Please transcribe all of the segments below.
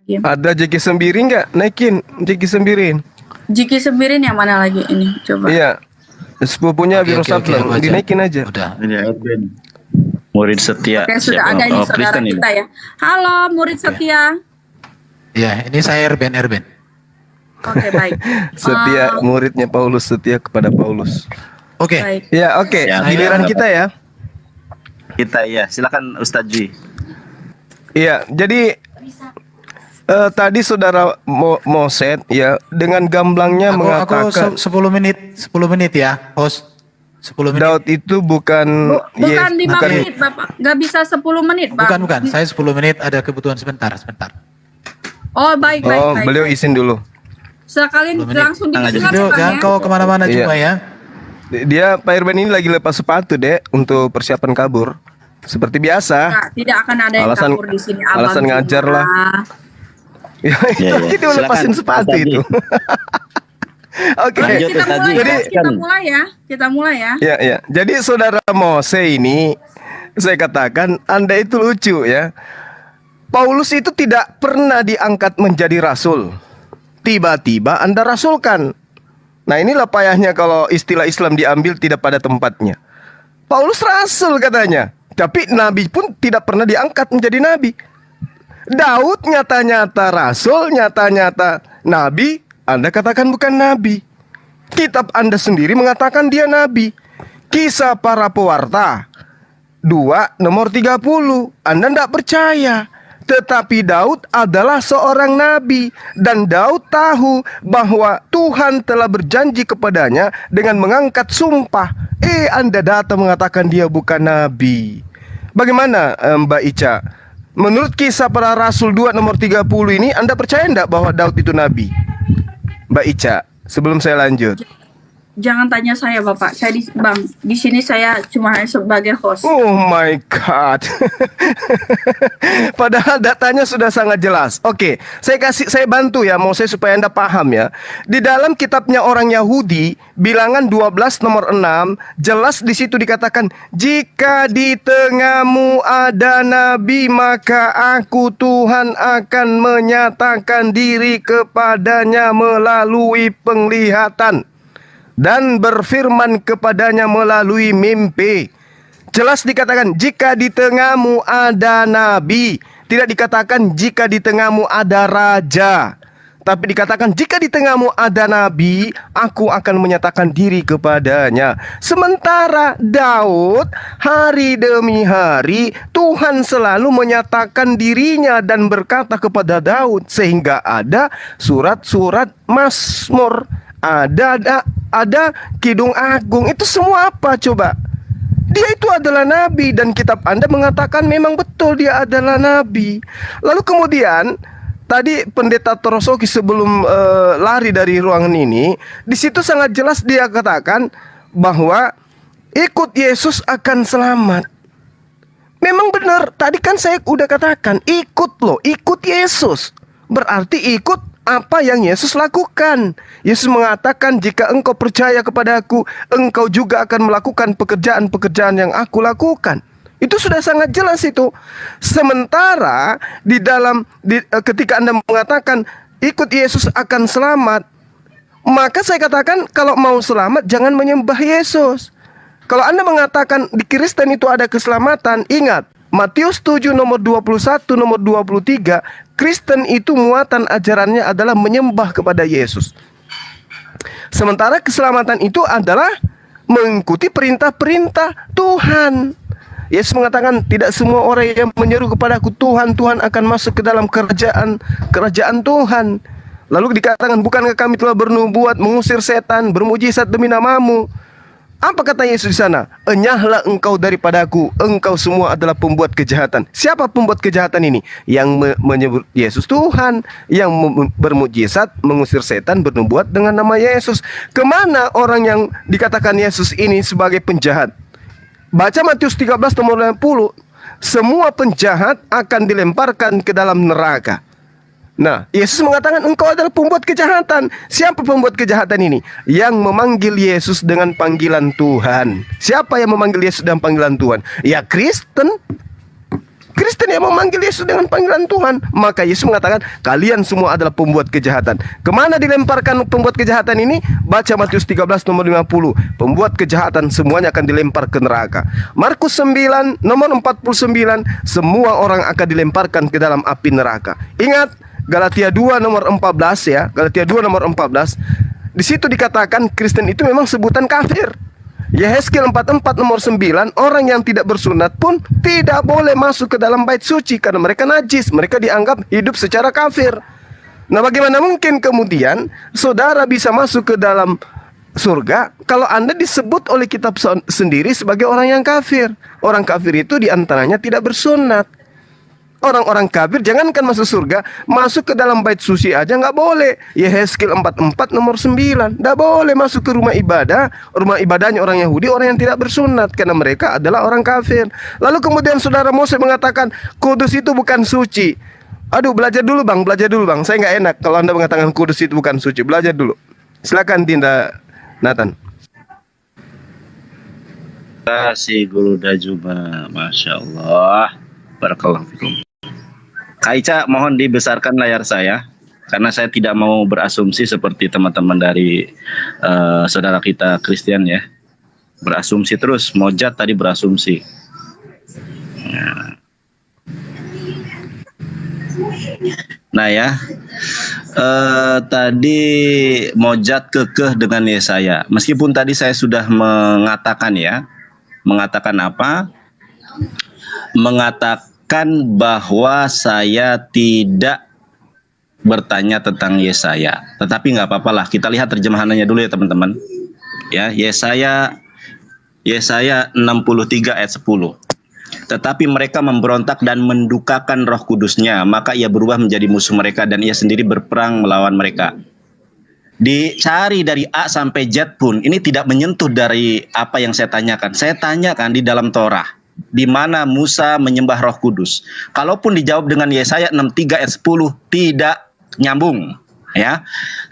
Game. Ada Jeki Sembiring nggak? Naikin Jeki Sembiring. Jiki Sembirin yang mana lagi ini? Coba. Iya. Sepupunya Biro Sableng, dinaikin aja. Udah. Ini Edwin. Murid setia. Oke, sudah ada ini saudara Kristen kita ya. Halo, murid setia. Ya, ini saya Erben. Oke, baik. Setia muridnya Paulus, setia kepada Paulus. Oke. Baik. Ya, oke. Ya, Giliran kita ya. Kita ya, silakan Ustadz Ji. Iya, jadi tadi saudara Moset ya dengan gamblangnya Aku mengatakan 10 menit ya, host. 10 menit. Daud itu bukan Bukan 5 menit, Bapak. Nggak bisa 10 menit, Pak. Bukan. Saya 10 menit, ada kebutuhan sebentar. Oh, baik. beliau izin dulu. Sekalian 10 menit. langsung Tangan didengar Yuk, ya, Bang, jangan ya. kau kemana-mana Iya. juga ya. Dia Pak Irben ini lagi lepas sepatu, Dek, untuk persiapan kabur. Seperti biasa. Nah, tidak akan ada yang Alasan- kabur di sini. Abang alasan ngajar cuma- lah. Ya, itu Iya. dia Silakan, lepasin sepatu Ustadz Ji. itu. Oke. Lanjut, Kita Ustadz mulai Ji. ya, Jadi- kita mulai ya. Ya. Jadi saudara Mose ini, saya katakan Anda itu lucu ya. Paulus itu tidak pernah diangkat menjadi rasul. Tiba-tiba Anda rasulkan. Nah, inilah payahnya kalau istilah Islam diambil tidak pada tempatnya. Paulus rasul katanya, tapi nabi pun tidak pernah diangkat menjadi nabi. Daud nyata-nyata rasul, nyata-nyata nabi, Anda katakan bukan nabi. Kitab Anda sendiri mengatakan dia nabi. Kisah para pewarta 2 nomor 30. Anda tidak percaya. Tetapi Daud adalah seorang nabi. Dan Daud tahu bahwa Tuhan telah berjanji kepadanya dengan mengangkat sumpah. Anda datang mengatakan dia bukan nabi. Bagaimana Mbak Ica? Menurut kisah para rasul 2 nomor 30 ini, Anda percaya enggak bahwa Daud itu nabi? Mbak Ica, sebelum saya lanjut. Jangan tanya saya, Bapak. Saya di sini saya cuma sebagai host. Oh my God. Padahal datanya sudah sangat jelas. Oke, saya bantu ya, mau saya supaya Anda paham ya. Di dalam kitabnya orang Yahudi, Bilangan 12 nomor 6, jelas di situ dikatakan, jika di tengahmu ada nabi, maka aku Tuhan akan menyatakan diri kepadanya melalui penglihatan dan berfirman kepadanya melalui mimpi. Jelas dikatakan jika di tengahmu ada nabi. Tidak dikatakan jika di tengahmu ada raja, tapi dikatakan jika di tengahmu ada nabi, aku akan menyatakan diri kepadanya. Sementara Daud, hari demi hari Tuhan selalu menyatakan dirinya dan berkata kepada Daud, sehingga ada surat-surat Mazmur, ada Kidung Agung. Itu semua apa coba? Dia itu adalah nabi dan kitab Anda mengatakan memang betul dia adalah nabi. Lalu kemudian tadi pendeta Torosoki sebelum lari dari ruangan ini, di situ sangat jelas dia katakan bahwa ikut Yesus akan selamat. Memang benar, tadi kan saya udah katakan, ikut Yesus. Berarti ikut apa yang Yesus lakukan. Yesus mengatakan, jika engkau percaya kepadaku, engkau juga akan melakukan pekerjaan-pekerjaan yang aku lakukan. Itu sudah sangat jelas itu. Sementara ketika Anda mengatakan ikut Yesus akan selamat, maka saya katakan kalau mau selamat jangan menyembah Yesus. Kalau Anda mengatakan di Kristen itu ada keselamatan, ingat Matius 7 nomor 21 nomor 23, Kristen itu muatan ajarannya adalah menyembah kepada Yesus. Sementara keselamatan itu adalah mengikuti perintah-perintah Tuhan. Yesus mengatakan tidak semua orang yang menyeru kepadaku Tuhan, Tuhan akan masuk ke dalam kerajaan Tuhan. Lalu dikatakan bukankah kami telah bernubuat, mengusir setan, bermujizat demi namamu? Apa kata Yesus di sana? Enyahlah engkau daripadaku, engkau semua adalah pembuat kejahatan. Siapa pembuat kejahatan ini? Yang menyebut Yesus Tuhan, yang bermujizat, mengusir setan, bernubuat dengan nama Yesus. Kemana orang yang dikatakan Yesus ini sebagai penjahat? Baca Matius 13 nomor 60. Semua penjahat akan dilemparkan ke dalam neraka. Nah, Yesus mengatakan engkau adalah pembuat kejahatan. Siapa pembuat kejahatan ini? Yang memanggil Yesus dengan panggilan Tuhan. Siapa yang memanggil Yesus dengan panggilan Tuhan? Ya Kristen. Kristen yang memanggil Yesus dengan panggilan Tuhan. Maka Yesus mengatakan, kalian semua adalah pembuat kejahatan. Kemana dilemparkan pembuat kejahatan ini? Baca Matius 13 nomor 50. Pembuat kejahatan semuanya akan dilempar ke neraka. Markus 9 nomor 49. Semua orang akan dilemparkan ke dalam api neraka. Ingat, Galatia 2 nomor 14 ya. Galatia 2 nomor 14. Di situ dikatakan Kristen itu memang sebutan kafir. Yehezkiel 44 nomor 9, orang yang tidak bersunat pun tidak boleh masuk ke dalam bait suci karena mereka najis, mereka dianggap hidup secara kafir. Nah, bagaimana mungkin kemudian saudara bisa masuk ke dalam surga kalau Anda disebut oleh kitab sendiri sebagai orang yang kafir? Orang kafir itu diantaranya tidak bersunat. Orang-orang kafir jangankan masuk surga, masuk ke dalam bait suci aja nggak boleh. Yehezkiel 44 nomor 9, nggak boleh masuk ke rumah ibadah. Rumah ibadahnya orang Yahudi, orang yang tidak bersunat, karena mereka adalah orang kafir. Lalu kemudian saudara Mose mengatakan kudus itu bukan suci. Aduh, belajar dulu bang. Saya nggak enak kalau Anda mengatakan kudus itu bukan suci. Belajar dulu. Silakan Dinda Nathan. Terima kasih Guru Dajuma, Masya Allah. Barakallahu fikum. Kak Ica, mohon dibesarkan layar saya karena saya tidak mau berasumsi seperti teman-teman dari saudara kita Kristen ya. Berasumsi terus, Mojat tadi berasumsi. Nah ya, tadi Mojat kekeh dengan Yesaya. Meskipun tadi saya sudah mengatakan ya, mengatakan apa? Mengatakan bahwa saya tidak bertanya tentang Yesaya, tetapi nggak apa-apa lah, kita lihat terjemahannya dulu ya teman-teman. Ya, Yesaya 63 ayat 10. Tetapi mereka memberontak dan mendukakan Roh Kudusnya, maka ia berubah menjadi musuh mereka dan ia sendiri berperang melawan mereka. Dicari dari A sampai Z pun ini tidak menyentuh dari apa yang saya tanyakan. Saya tanyakan di dalam Torah, di mana Musa menyembah Roh Kudus. Kalaupun dijawab dengan Yesaya 63 ayat 10 tidak nyambung ya.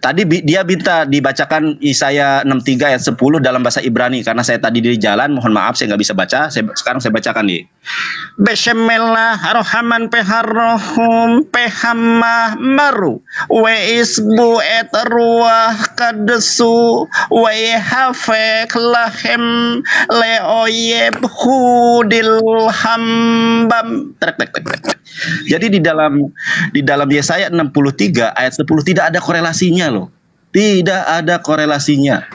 Tadi dia minta dibacakan Yesaya 63 ayat 10 dalam bahasa Ibrani karena saya tadi di jalan, mohon maaf saya nggak bisa baca. Sekarang saya bacakan nih. Bismillahirrahmanirrahim peharrohum pehamah maru wa isbu et ruah kadesu wa hafek lahem leoyeb hudil hambam. Jadi di dalam Yesaya 63 ayat 10 tidak ada korelasinya loh. Tidak ada korelasinya.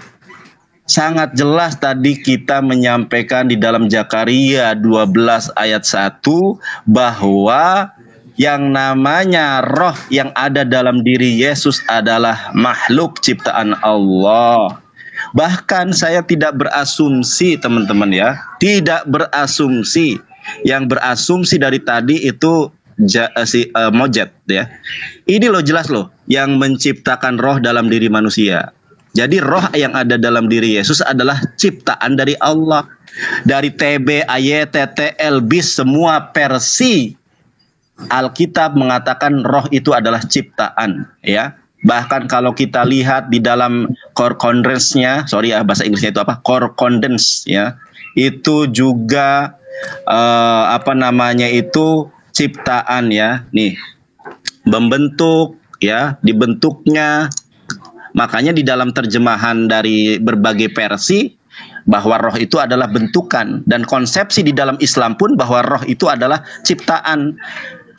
Sangat jelas tadi kita menyampaikan di dalam Zakaria 12 ayat 1 bahwa yang namanya roh yang ada dalam diri Yesus adalah makhluk ciptaan Allah. Bahkan saya tidak berasumsi teman-teman ya. Tidak berasumsi. Yang berasumsi dari tadi itu Mojat ya. Ini loh jelas loh yang menciptakan roh dalam diri manusia. Jadi roh yang ada dalam diri Yesus adalah ciptaan dari Allah. Dari TB, AYT, TL, BIS, semua versi Alkitab mengatakan roh itu adalah ciptaan ya. Bahkan kalau kita lihat di dalam concordance-nya, sorry ya bahasa Inggrisnya itu apa? Concordance ya. Itu juga itu ciptaan ya. Nih. Membentuk ya, dibentuknya. Makanya di dalam terjemahan dari berbagai versi bahwa roh itu adalah bentukan, dan konsepsi di dalam Islam pun bahwa roh itu adalah ciptaan.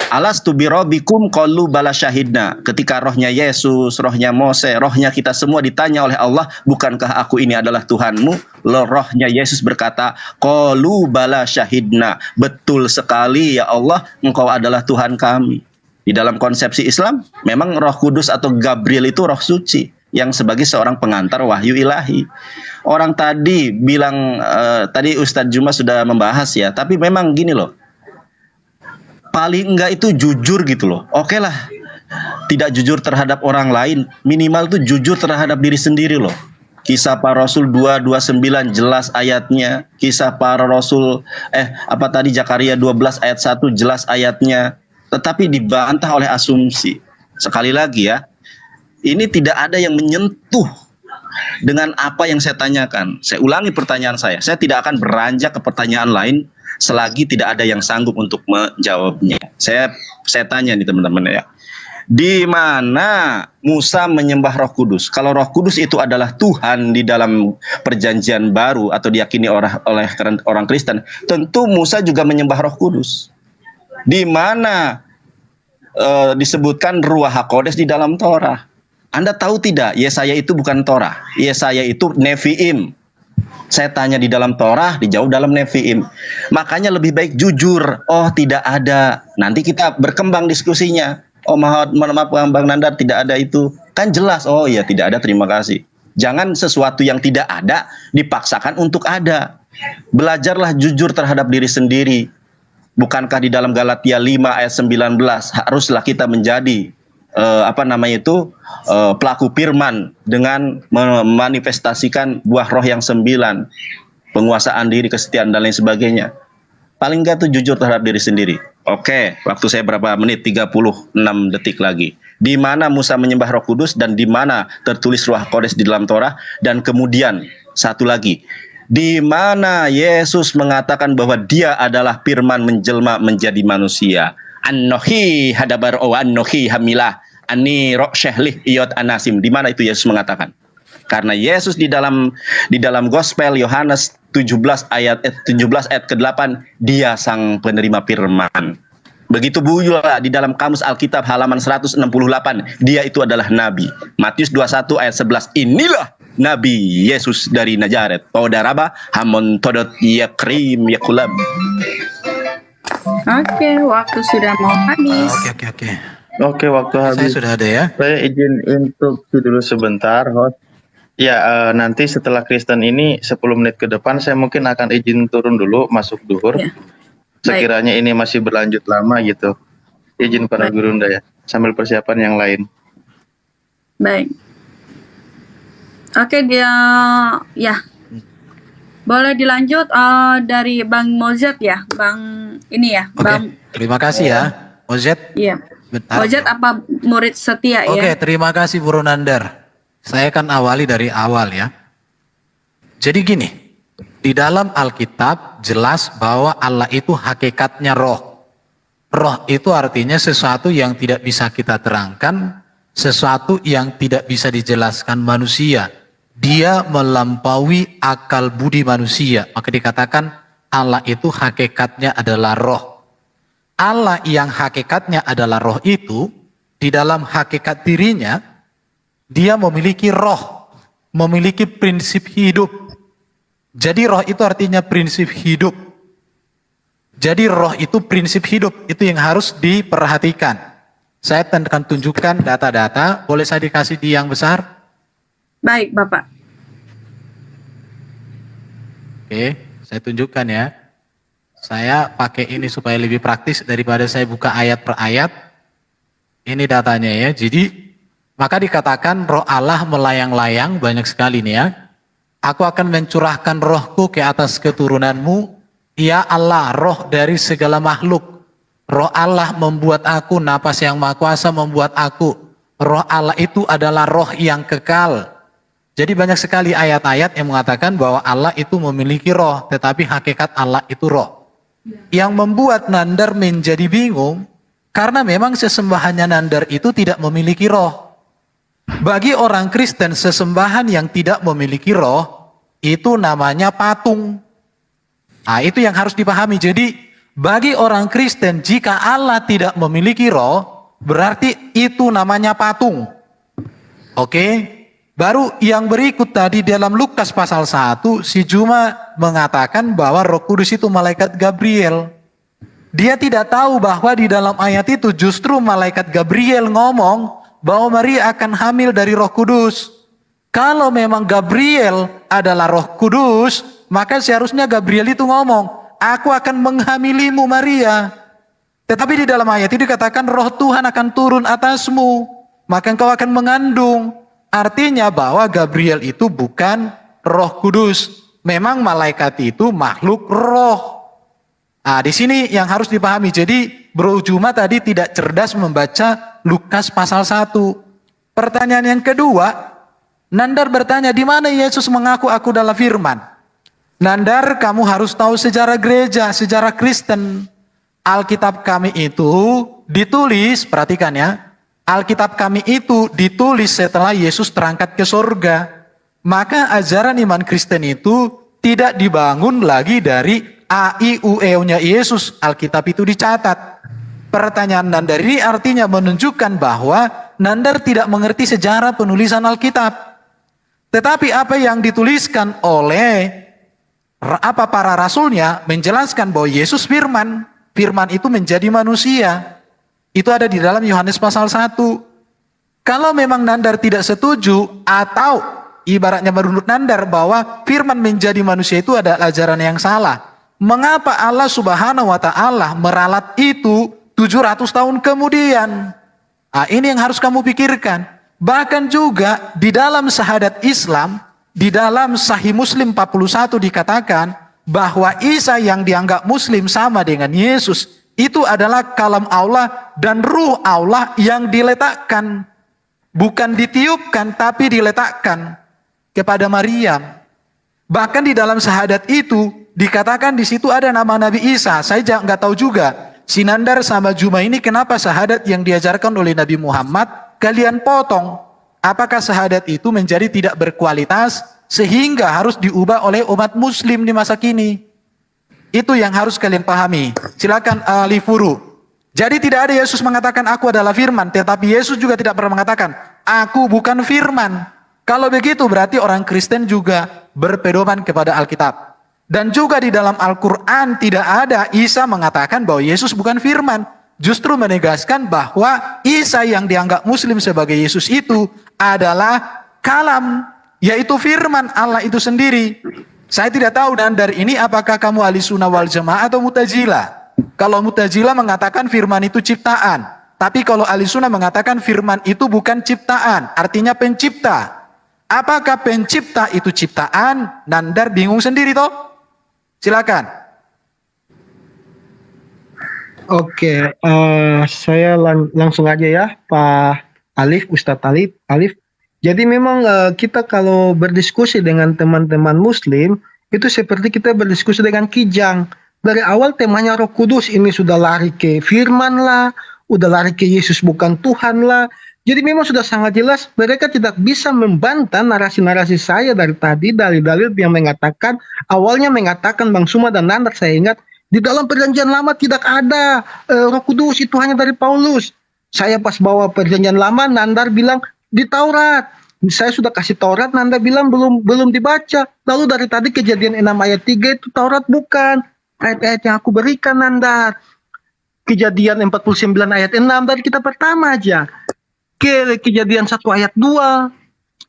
Alastu birabbikum qalu bala syahidna. Ketika rohnya Yesus, rohnya Mose, rohnya kita semua ditanya oleh Allah, bukankah aku ini adalah Tuhanmu? Rohnya Yesus berkata, qalu bala syahidna. Betul sekali ya Allah, Engkau adalah Tuhan kami. Di dalam konsepsi Islam, memang Roh Kudus atau Gabriel itu roh suci yang sebagai seorang pengantar wahyu ilahi. Orang tadi bilang, tadi Ustadz Juma sudah membahas ya, tapi memang gini loh, paling enggak itu jujur gitu loh. Oke lah, tidak jujur terhadap orang lain, minimal itu jujur terhadap diri sendiri loh. Kisah para Rasul 2:29 jelas ayatnya. Kisah para Rasul Zakaria 12 ayat 1 jelas ayatnya. Tetapi dibantah oleh asumsi. Sekali lagi ya, ini tidak ada yang menyentuh dengan apa yang saya tanyakan. Saya ulangi pertanyaan saya. Saya tidak akan beranjak ke pertanyaan lain selagi tidak ada yang sanggup untuk menjawabnya. Saya tanya nih teman-teman ya. Di mana Musa menyembah Roh Kudus? Kalau Roh Kudus itu adalah Tuhan di dalam perjanjian baru atau diyakini oleh orang Kristen, tentu Musa juga menyembah Roh Kudus. Di mana disebutkan Ruach HaKodes di dalam Torah? Anda tahu tidak? Yesaya itu bukan Torah. Yesaya itu Nevi'im. Saya tanya di dalam Torah, dijawab dalam Nevi'im. Makanya lebih baik jujur. Oh, tidak ada. Nanti kita berkembang diskusinya. Oh, maaf Bang Nandar, tidak ada itu. Kan jelas. Oh iya, tidak ada, terima kasih. Jangan sesuatu yang tidak ada dipaksakan untuk ada. Belajarlah jujur terhadap diri sendiri. Bukankah di dalam Galatia 5 ayat 19 haruslah kita menjadi pelaku firman dengan memanifestasikan buah roh yang 9, penguasaan diri, kesetiaan dan lain sebagainya. Paling enggak tuh jujur terhadap diri sendiri. Oke, waktu saya berapa menit? 36 detik lagi. Di mana Musa menyembah Roh Kudus dan di mana tertulis Ruach HaKodes di dalam Torah, dan kemudian satu lagi, di mana Yesus mengatakan bahwa dia adalah firman menjelma menjadi manusia. Anohi hadabar o anohi hamilah ani rokshehlih iyot anasim. Di mana itu Yesus mengatakan? Karena Yesus di dalam Gospel Yohanes 17 ayat ke-8, dia sang penerima firman. Begitu pula di dalam Kamus Alkitab halaman 168, dia itu adalah nabi. Matius 21 ayat 11, inilah Nabi Yesus dari Nazaret. Paudaraba hamon todot yakrim yakulab. Oke, waktu sudah mau habis. Oke. Oke, waktu Saya habis. sudah ada ya. Saya izin interupsi dulu sebentar, host. Ya, nanti setelah Kristen ini 10 menit ke depan saya mungkin akan izin turun dulu masuk duhur. Ya. Sekiranya ini masih berlanjut lama gitu. Izin para gurunda ya, sambil persiapan yang lain. Baik. Oke, dia ya. Boleh dilanjut dari Bang Mozet ya, Bang ini ya, Oke, Bang. terima kasih ya, Mozet. Iya. Bentar. Mozet apa murid setia Oke, ya? terima kasih Bro Nandar. Saya akan awali dari awal ya. Jadi gini, di dalam Alkitab jelas bahwa Allah itu hakikatnya roh. Roh itu artinya sesuatu yang tidak bisa kita terangkan, sesuatu yang tidak bisa dijelaskan manusia. Dia melampaui akal budi manusia. Maka dikatakan Allah itu hakikatnya adalah roh. Allah yang hakikatnya adalah roh itu, di dalam hakikat dirinya, dia memiliki roh, memiliki prinsip hidup. Jadi roh itu artinya prinsip hidup. Jadi roh itu prinsip hidup, itu yang harus diperhatikan. Saya akan tunjukkan data-data, boleh saya dikasih di yang besar? Baik, Bapak. Oke, saya tunjukkan ya. Saya pakai ini supaya lebih praktis daripada saya buka ayat per ayat. Ini datanya ya. Jadi maka dikatakan roh Allah melayang-layang, banyak sekali nih ya. Aku akan mencurahkan rohku ke atas keturunanmu. Ya Allah, roh dari segala makhluk. Roh Allah membuat aku, napas yang maha kuasa membuat aku. Roh Allah itu adalah roh yang kekal. Jadi banyak sekali ayat-ayat yang mengatakan bahwa Allah itu memiliki roh, tetapi hakikat Allah itu roh. Yang membuat Nandar menjadi bingung, karena memang sesembahannya Nandar itu tidak memiliki roh. Bagi orang Kristen, sesembahan yang tidak memiliki roh, itu namanya patung. Nah, itu yang harus dipahami. Jadi, bagi orang Kristen, jika Allah tidak memiliki roh, berarti itu namanya patung. Oke? Baru yang berikut tadi dalam Lukas pasal 1, si Juma mengatakan bahwa Roh Kudus itu malaikat Gabriel. Dia tidak tahu bahwa di dalam ayat itu justru malaikat Gabriel ngomong bahwa Maria akan hamil dari Roh Kudus. Kalau memang Gabriel adalah Roh Kudus, maka seharusnya Gabriel itu ngomong, aku akan menghamilimu Maria. Tetapi di dalam ayat itu dikatakan roh Tuhan akan turun atasmu, maka engkau akan mengandung. Artinya bahwa Gabriel itu bukan Roh Kudus. Memang malaikat itu makhluk roh. Nah, di sini yang harus dipahami. Jadi Bro Juma tadi tidak cerdas membaca Lukas pasal 1. Pertanyaan yang kedua, Nandar bertanya, di mana Yesus mengaku aku adalah firman? Nandar, kamu harus tahu sejarah gereja, sejarah Kristen. Alkitab kami itu ditulis, perhatikan ya, Alkitab kami itu ditulis setelah Yesus terangkat ke surga. Maka ajaran iman Kristen itu tidak dibangun lagi dari A-I-U-E-nya Yesus. Alkitab itu dicatat. Pertanyaan Nandar ini artinya menunjukkan bahwa Nandar tidak mengerti sejarah penulisan Alkitab. Tetapi apa yang dituliskan oleh para rasulnya menjelaskan bahwa Yesus firman. Firman itu menjadi manusia. Itu ada di dalam Yohanes pasal 1. Kalau memang Nandar tidak setuju atau ibaratnya menurut Nandar bahwa firman menjadi manusia itu adalah ajaran yang salah, mengapa Allah Subhanahu wa taala meralat itu 700 tahun kemudian? Ini yang harus kamu pikirkan. Bahkan juga di dalam syahadat Islam, di dalam Sahih Muslim 41 dikatakan bahwa Isa yang dianggap Muslim sama dengan Yesus itu adalah kalam Allah dan ruh Allah yang diletakkan, bukan ditiupkan tapi diletakkan kepada Maryam. Bahkan di dalam syahadat itu dikatakan di situ ada nama Nabi Isa. Saya nggak tahu juga si Nandar sama Juma ini kenapa syahadat yang diajarkan oleh Nabi Muhammad kalian potong. Apakah syahadat itu menjadi tidak berkualitas sehingga harus diubah oleh umat muslim di masa kini? Itu yang harus kalian pahami. Silakan Ali Furu. Jadi tidak ada Yesus mengatakan aku adalah firman, tetapi Yesus juga tidak pernah mengatakan aku bukan firman. Kalau begitu berarti orang Kristen juga berpedoman kepada Alkitab. Dan juga di dalam Al-Quran tidak ada Isa mengatakan bahwa Yesus bukan firman. Justru menegaskan bahwa Isa yang dianggap muslim sebagai Yesus itu adalah kalam, yaitu firman Allah itu sendiri. Saya tidak tahu dan dari ini apakah kamu ahli sunnah wal jamaah atau mutazilah. Kalau mutazilah mengatakan firman itu ciptaan. Tapi kalau ahli sunnah mengatakan firman itu bukan ciptaan. Artinya pencipta. Apakah pencipta itu ciptaan? Nandar bingung sendiri toh. Silakan. Oke, saya langsung aja ya Pak Alif, Ustadz Alif. Jadi memang kita kalau berdiskusi dengan teman-teman muslim, itu seperti kita berdiskusi dengan kijang. Dari awal temanya Roh Kudus, ini sudah lari ke firman lah, udah lari ke Yesus bukan Tuhan lah. Jadi memang sudah sangat jelas, mereka tidak bisa membantah narasi-narasi saya dari tadi, dalil-dalil yang mengatakan, awalnya mengatakan Bang Suma dan Nandar, saya ingat, di dalam perjanjian lama tidak ada Roh Kudus, itu hanya dari Paulus. Saya pas bawa perjanjian lama, Nandar bilang, di Taurat, saya sudah kasih Taurat, Nanda bilang belum dibaca. Lalu dari tadi Kejadian 6 ayat 3 itu Taurat bukan. Ayat-ayat yang aku berikan Nanda. Kejadian 49 ayat 6 dari kita pertama aja. Kejadian 1 ayat 2.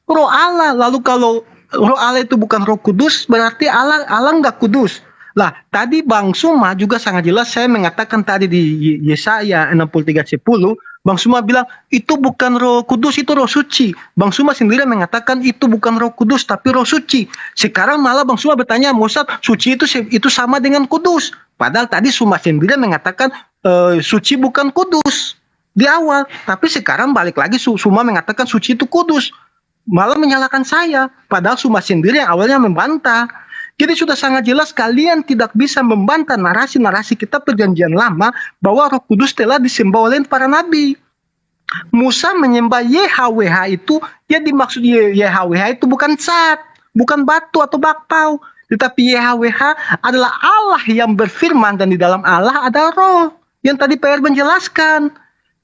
Roh Allah. Lalu kalau Roh Allah itu bukan Roh Kudus, berarti Allah nggak kudus. Lah, tadi Bang Suma juga sangat jelas saya mengatakan tadi di Yesaya 63:10. Bang Suma bilang, itu bukan Roh Kudus, itu Roh Suci. Bang Suma sendiri mengatakan itu bukan Roh Kudus, tapi Roh Suci. Sekarang malah Bang Suma bertanya, Ustaz, suci itu sama dengan kudus. Padahal tadi Suma sendiri mengatakan suci bukan kudus di awal. Tapi sekarang balik lagi Suma mengatakan suci itu kudus. Malah menyalahkan saya. Padahal Suma sendiri yang awalnya membantah. Jadi sudah sangat jelas kalian tidak bisa membantah narasi-narasi kita perjanjian lama bahwa Roh Kudus telah disembah oleh para nabi. Musa menyembah YHWH itu, ya dimaksud YHWH itu bukan cat, bukan batu atau bakpao. Tetapi YHWH adalah Allah yang berfirman dan di dalam Allah ada roh. Yang tadi PR menjelaskan.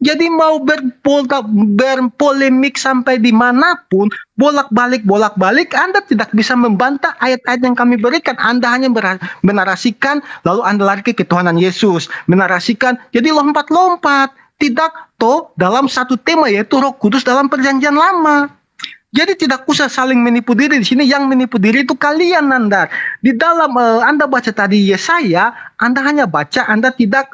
Jadi mau berpolemik sampai dimanapun, bolak-balik, Anda tidak bisa membantah ayat-ayat yang kami berikan. Anda hanya menarasikan, lalu Anda lari ke ketuhanan Yesus. Menarasikan, jadi lompat-lompat. Tidak toh dalam satu tema yaitu Roh Kudus dalam perjanjian lama. Jadi tidak usah saling menipu diri di sini. Yang menipu diri itu kalian, Anda. Di dalam Anda baca tadi Yesaya, Anda hanya baca, Anda tidak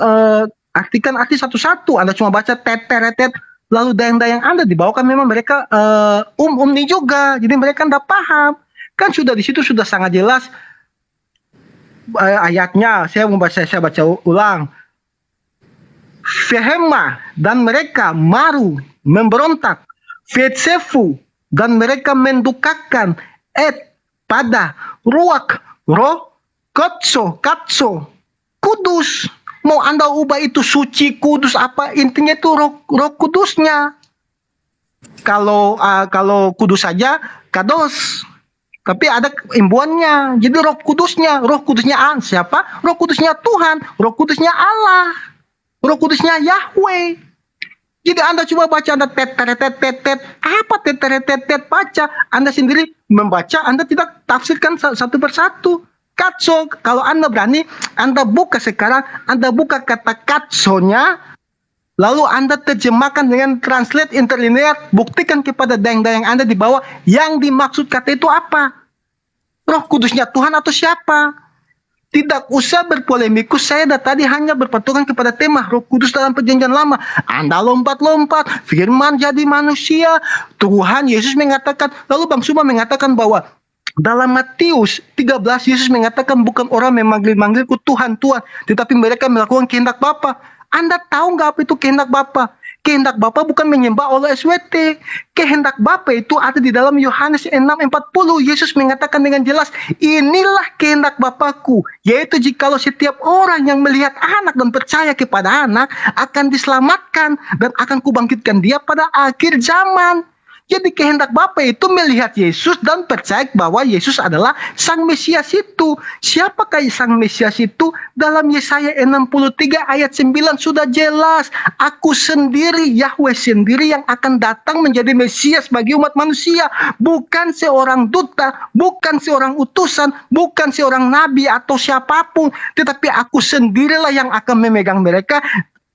artikan arti satu-satu. Anda cuma baca tetet, lalu dayang-dayang Anda dibawakan memang mereka umni juga. Jadi mereka tidak paham. Kan sudah di situ sudah sangat jelas ayatnya. Saya baca ulang. Fehema dan mereka maru memberontak. Fetsefu dan mereka mendukakan pada ruak roh, katso, kudus. Mau Anda ubah itu suci, kudus, apa intinya itu roh kudusnya. Kalau kudus saja kados, tapi ada imbuannya. Jadi roh kudusnya siapa? Roh kudusnya Tuhan, roh kudusnya Allah, roh kudusnya Yahweh. Jadi Anda coba baca, Anda apa baca, Anda sendiri membaca, Anda tidak tafsirkan satu persatu. Katso, kalau Anda berani, Anda buka sekarang, Anda buka kata katsonya, lalu Anda terjemahkan dengan translate interlinear, buktikan kepada dayang-dayang Anda di bawah, yang dimaksud kata itu apa? Roh kudusnya Tuhan atau siapa? Tidak usah berpolemikus, saya tadi hanya berpegangan kepada tema roh kudus dalam perjanjian lama. Anda lompat-lompat, firman jadi manusia, Tuhan Yesus mengatakan, lalu Bang Suma mengatakan bahwa dalam Matius 13, Yesus mengatakan bukan orang memanggil-manggilku Tuhan, Tuhan, tetapi mereka melakukan kehendak Bapa. Anda tahu nggak apa itu kehendak Bapa? Kehendak Bapa bukan menyembah Allah SWT. Kehendak Bapa itu ada di dalam Yohanes 6:40. Yesus mengatakan dengan jelas, inilah kehendak Bapakku, yaitu jikalau setiap orang yang melihat anak dan percaya kepada anak akan diselamatkan dan akan kubangkitkan dia pada akhir zaman. Jadi kehendak Bapa itu melihat Yesus dan percaya bahwa Yesus adalah Sang Mesias itu. Siapakah Sang Mesias itu? Dalam Yesaya 63 ayat 9 sudah jelas. Aku sendiri, Yahweh sendiri yang akan datang menjadi Mesias bagi umat manusia. Bukan seorang duta, bukan seorang utusan, bukan seorang nabi atau siapapun. Tetapi aku sendirilah yang akan memegang mereka.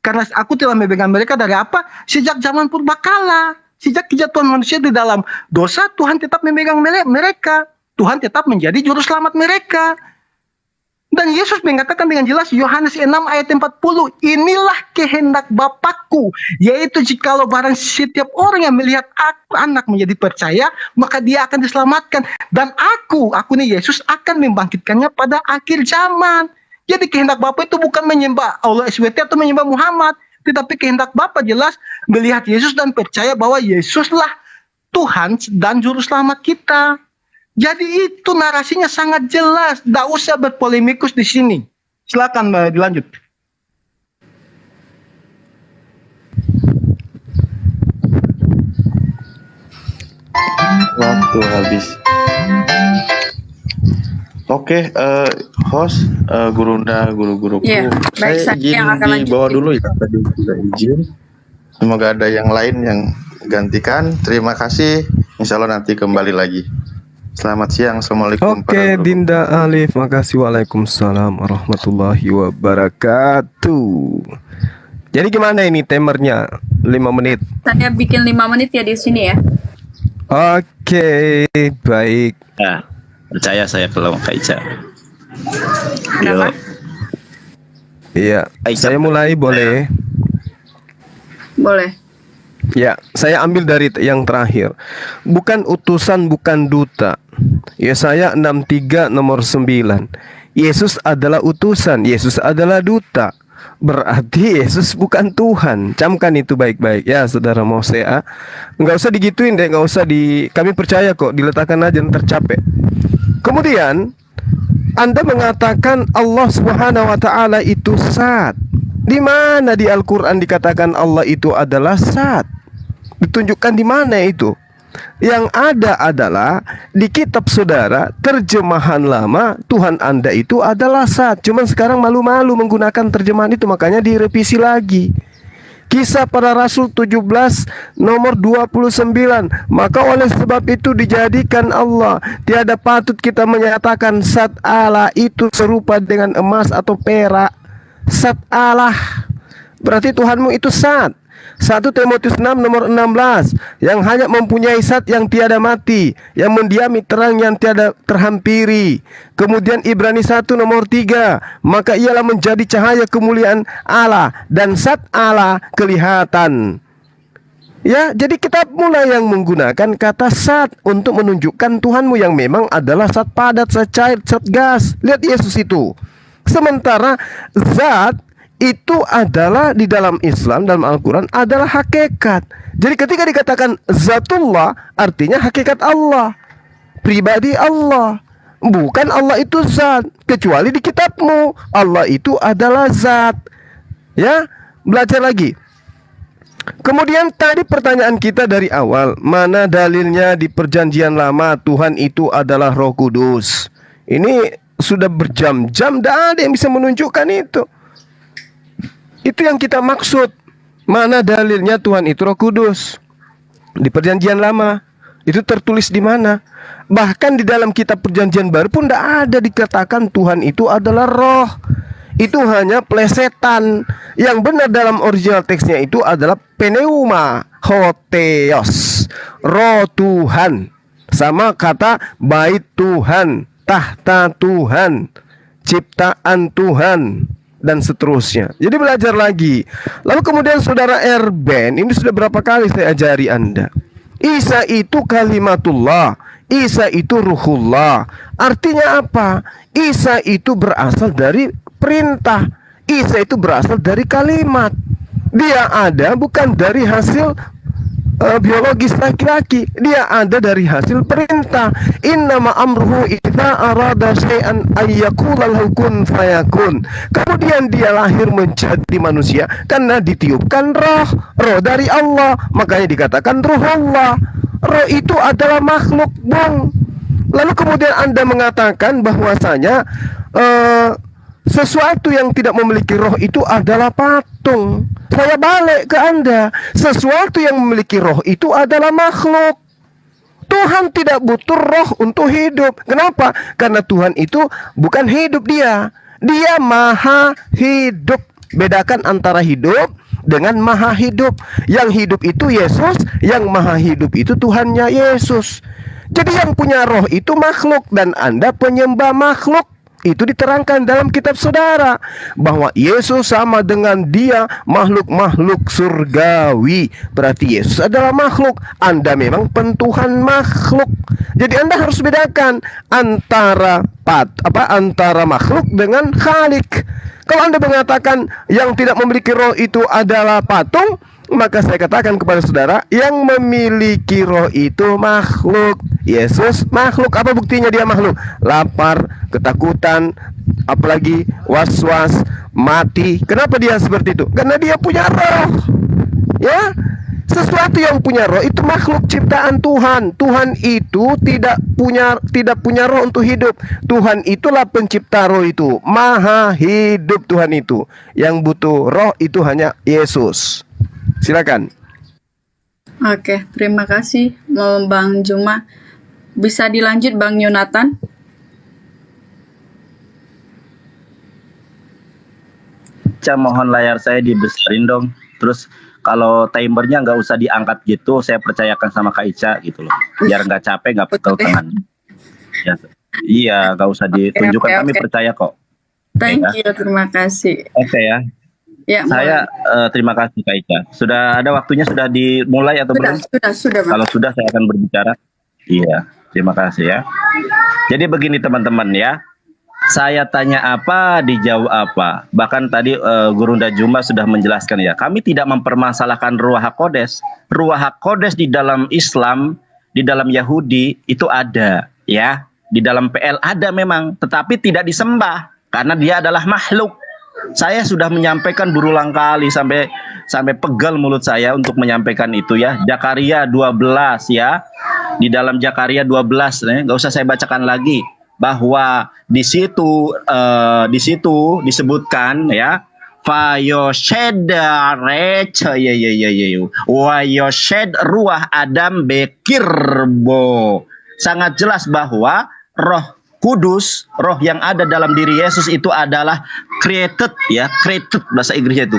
Karena aku telah memegang mereka dari apa? Sejak zaman purbakala. Sejak kejatuhan manusia di dalam dosa, Tuhan tetap memegang mereka. Tuhan tetap menjadi juru selamat mereka. Dan Yesus mengatakan dengan jelas, Yohanes 6 ayat 40, inilah kehendak Bapakku, yaitu jikalau barang setiap orang yang melihat anak menjadi percaya, maka dia akan diselamatkan. Dan aku nih Yesus akan membangkitkannya pada akhir zaman. Jadi kehendak Bapa itu bukan menyembah Allah SWT atau menyembah Muhammad, tetapi kehendak Bapa jelas melihat Yesus dan percaya bahwa Yesuslah Tuhan dan Juru Selamat kita. Jadi itu narasinya sangat jelas. Tidak usah berpolemikus di sini. Silakan dilanjut. Waktu habis. Oke, host, gurunda, guru-guruku, Iya, baik, saya saya izin yang akan lanjut. dibawa dulu ya, tadi sudah izin. Semoga ada yang lain yang gantikan. Terima kasih. Insya Allah nanti kembali lagi. Selamat siang. Assalamualaikum. Oke, Dinda Alif, makasih. Waalaikumsalam warahmatullahi wabarakatuh. Jadi gimana ini timernya? 5 menit. Saya bikin 5 menit ya di sini ya. Oke, baik. Ya, percaya saya belum Kak Ica. Kenapa? Iya, saya mulai boleh. Boleh. Ya, saya ambil dari yang terakhir. Bukan utusan, bukan duta. Yesaya 63 nomor 9. Yesus adalah utusan, Yesus adalah duta. Berarti Yesus bukan Tuhan. Camkan itu baik-baik ya, saudara Mose. Nggak usah digituin deh, nggak usah kami percaya kok, diletakkan aja ntar capek. Kemudian Anda mengatakan Allah Subhanahu wa taala itu Zat. Di mana di Al-Qur'an dikatakan Allah itu adalah Zat? Ditunjukkan di mana itu? Yang ada adalah di kitab saudara, terjemahan lama, Tuhan Anda itu adalah Zat. Cuman sekarang malu-malu menggunakan terjemahan itu, makanya direvisi lagi. Kisah para Rasul 17 nomor 29. Maka oleh sebab itu dijadikan Allah, tiada patut kita menyatakan Zat Allah itu serupa dengan emas atau perak. Zat Allah berarti Tuhanmu itu Zat. 1 Timotius 6 nomor 16, yang hanya mempunyai zat yang tiada mati, yang mendiami terang yang tiada terhampiri. Kemudian Ibrani 1 nomor 3, maka ialah menjadi cahaya kemuliaan Allah dan zat Allah kelihatan. Ya, jadi kita mulai yang menggunakan kata zat untuk menunjukkan Tuhanmu yang memang adalah zat padat, zat cair, zat gas. Lihat Yesus itu. Sementara zat itu adalah di dalam Islam, dalam Al-Quran adalah hakikat. Jadi ketika dikatakan Zatullah, artinya hakikat Allah, pribadi Allah. Bukan Allah itu zat, kecuali di kitabmu Allah itu adalah zat. Ya, belajar lagi. Kemudian tadi pertanyaan kita dari awal, mana dalilnya di perjanjian lama Tuhan itu adalah Roh Kudus? Ini sudah berjam-jam, tidak ada yang bisa menunjukkan itu. Itu yang kita maksud. Mana dalilnya Tuhan itu Roh Kudus? Di perjanjian lama itu tertulis di mana? Bahkan di dalam kitab perjanjian baru pun tidak ada dikatakan Tuhan itu adalah roh. Itu hanya plesetan. Yang benar dalam original teksnya itu adalah pneuma, hotheos, roh Tuhan. Sama kata bait Tuhan, tahta Tuhan, ciptaan Tuhan, dan seterusnya. Jadi belajar lagi. Lalu kemudian saudara Erben, ini sudah berapa kali saya ajari Anda. Isa itu kalimatullah, Isa itu ruhullah. Artinya apa? Isa itu berasal dari perintah. Isa itu berasal dari kalimat. Dia ada bukan dari hasil biologis laki-laki. Dia ada dari hasil perintah. Innama amruhu idza arada syai'an ayyaqula lahu kun fayakun. Kemudian dia lahir menjadi manusia karena ditiupkan roh dari Allah. Makanya dikatakan ruhullah. Roh itu adalah makhluk, Bang. Lalu kemudian Anda mengatakan bahwasanya sesuatu yang tidak memiliki roh itu adalah patung. Saya balik ke Anda. Sesuatu yang memiliki roh itu adalah makhluk. Tuhan tidak butuh roh untuk hidup. Kenapa? Karena Tuhan itu bukan hidup dia. Dia maha hidup. Bedakan antara hidup dengan maha hidup. Yang hidup itu Yesus, yang maha hidup itu Tuhannya Yesus. Jadi yang punya roh itu makhluk dan Anda penyembah makhluk. Itu diterangkan dalam kitab saudara bahwa Yesus sama dengan dia makhluk-makhluk surgawi. Berarti Yesus adalah makhluk, Anda memang pentuhan makhluk. Jadi Anda harus bedakan antara antara makhluk dengan khalik. Kalau Anda mengatakan yang tidak memiliki roh itu adalah patung, maka saya katakan kepada saudara, yang memiliki roh itu makhluk. Yesus makhluk. Apa buktinya dia makhluk? Lapar, ketakutan, apalagi was-was, mati. Kenapa dia seperti itu? Karena dia punya roh. Ya, sesuatu yang punya roh itu makhluk ciptaan Tuhan. Tuhan itu tidak punya roh untuk hidup. Tuhan itulah pencipta roh itu. Maha hidup Tuhan itu. Yang butuh roh itu hanya Yesus. Silakan. Oke, terima kasih Bang Juma. Bisa dilanjut Bang Yonatan? Mohon layar saya dibesarin dong. Terus kalau timernya nggak usah diangkat gitu, saya percayakan sama Kak Ica gitu loh. Biar nggak capek, nggak pegel tangan. Ya, iya, nggak usah ditunjukkan. Kami percaya kok. Thank you, terima kasih. Oke ya. Ya, saya terima kasih Kak Ica. Sudah ada waktunya, sudah dimulai atau belum? Sudah. Bang. Kalau sudah saya akan berbicara. Iya, terima kasih ya. Jadi begini teman-teman ya. Saya tanya apa, dijawab apa. Bahkan tadi Gurunda Juma sudah menjelaskan ya. Kami tidak mempermasalahkan Ruach HaKodes. Ruach HaKodes di dalam Islam, di dalam Yahudi itu ada ya. Di dalam PL ada memang, tetapi tidak disembah karena dia adalah makhluk. Saya sudah menyampaikan berulang kali sampai pegal mulut saya untuk menyampaikan itu ya. Zakaria 12 ya. Di dalam Zakaria 12 nggak usah saya bacakan lagi bahwa di situ disebutkan ya, Fayoshed Wayoshed Ruach Adam Bekirbo. Sangat jelas bahwa Roh Kudus, roh yang ada dalam diri Yesus itu adalah created ya, created bahasa Inggrisnya itu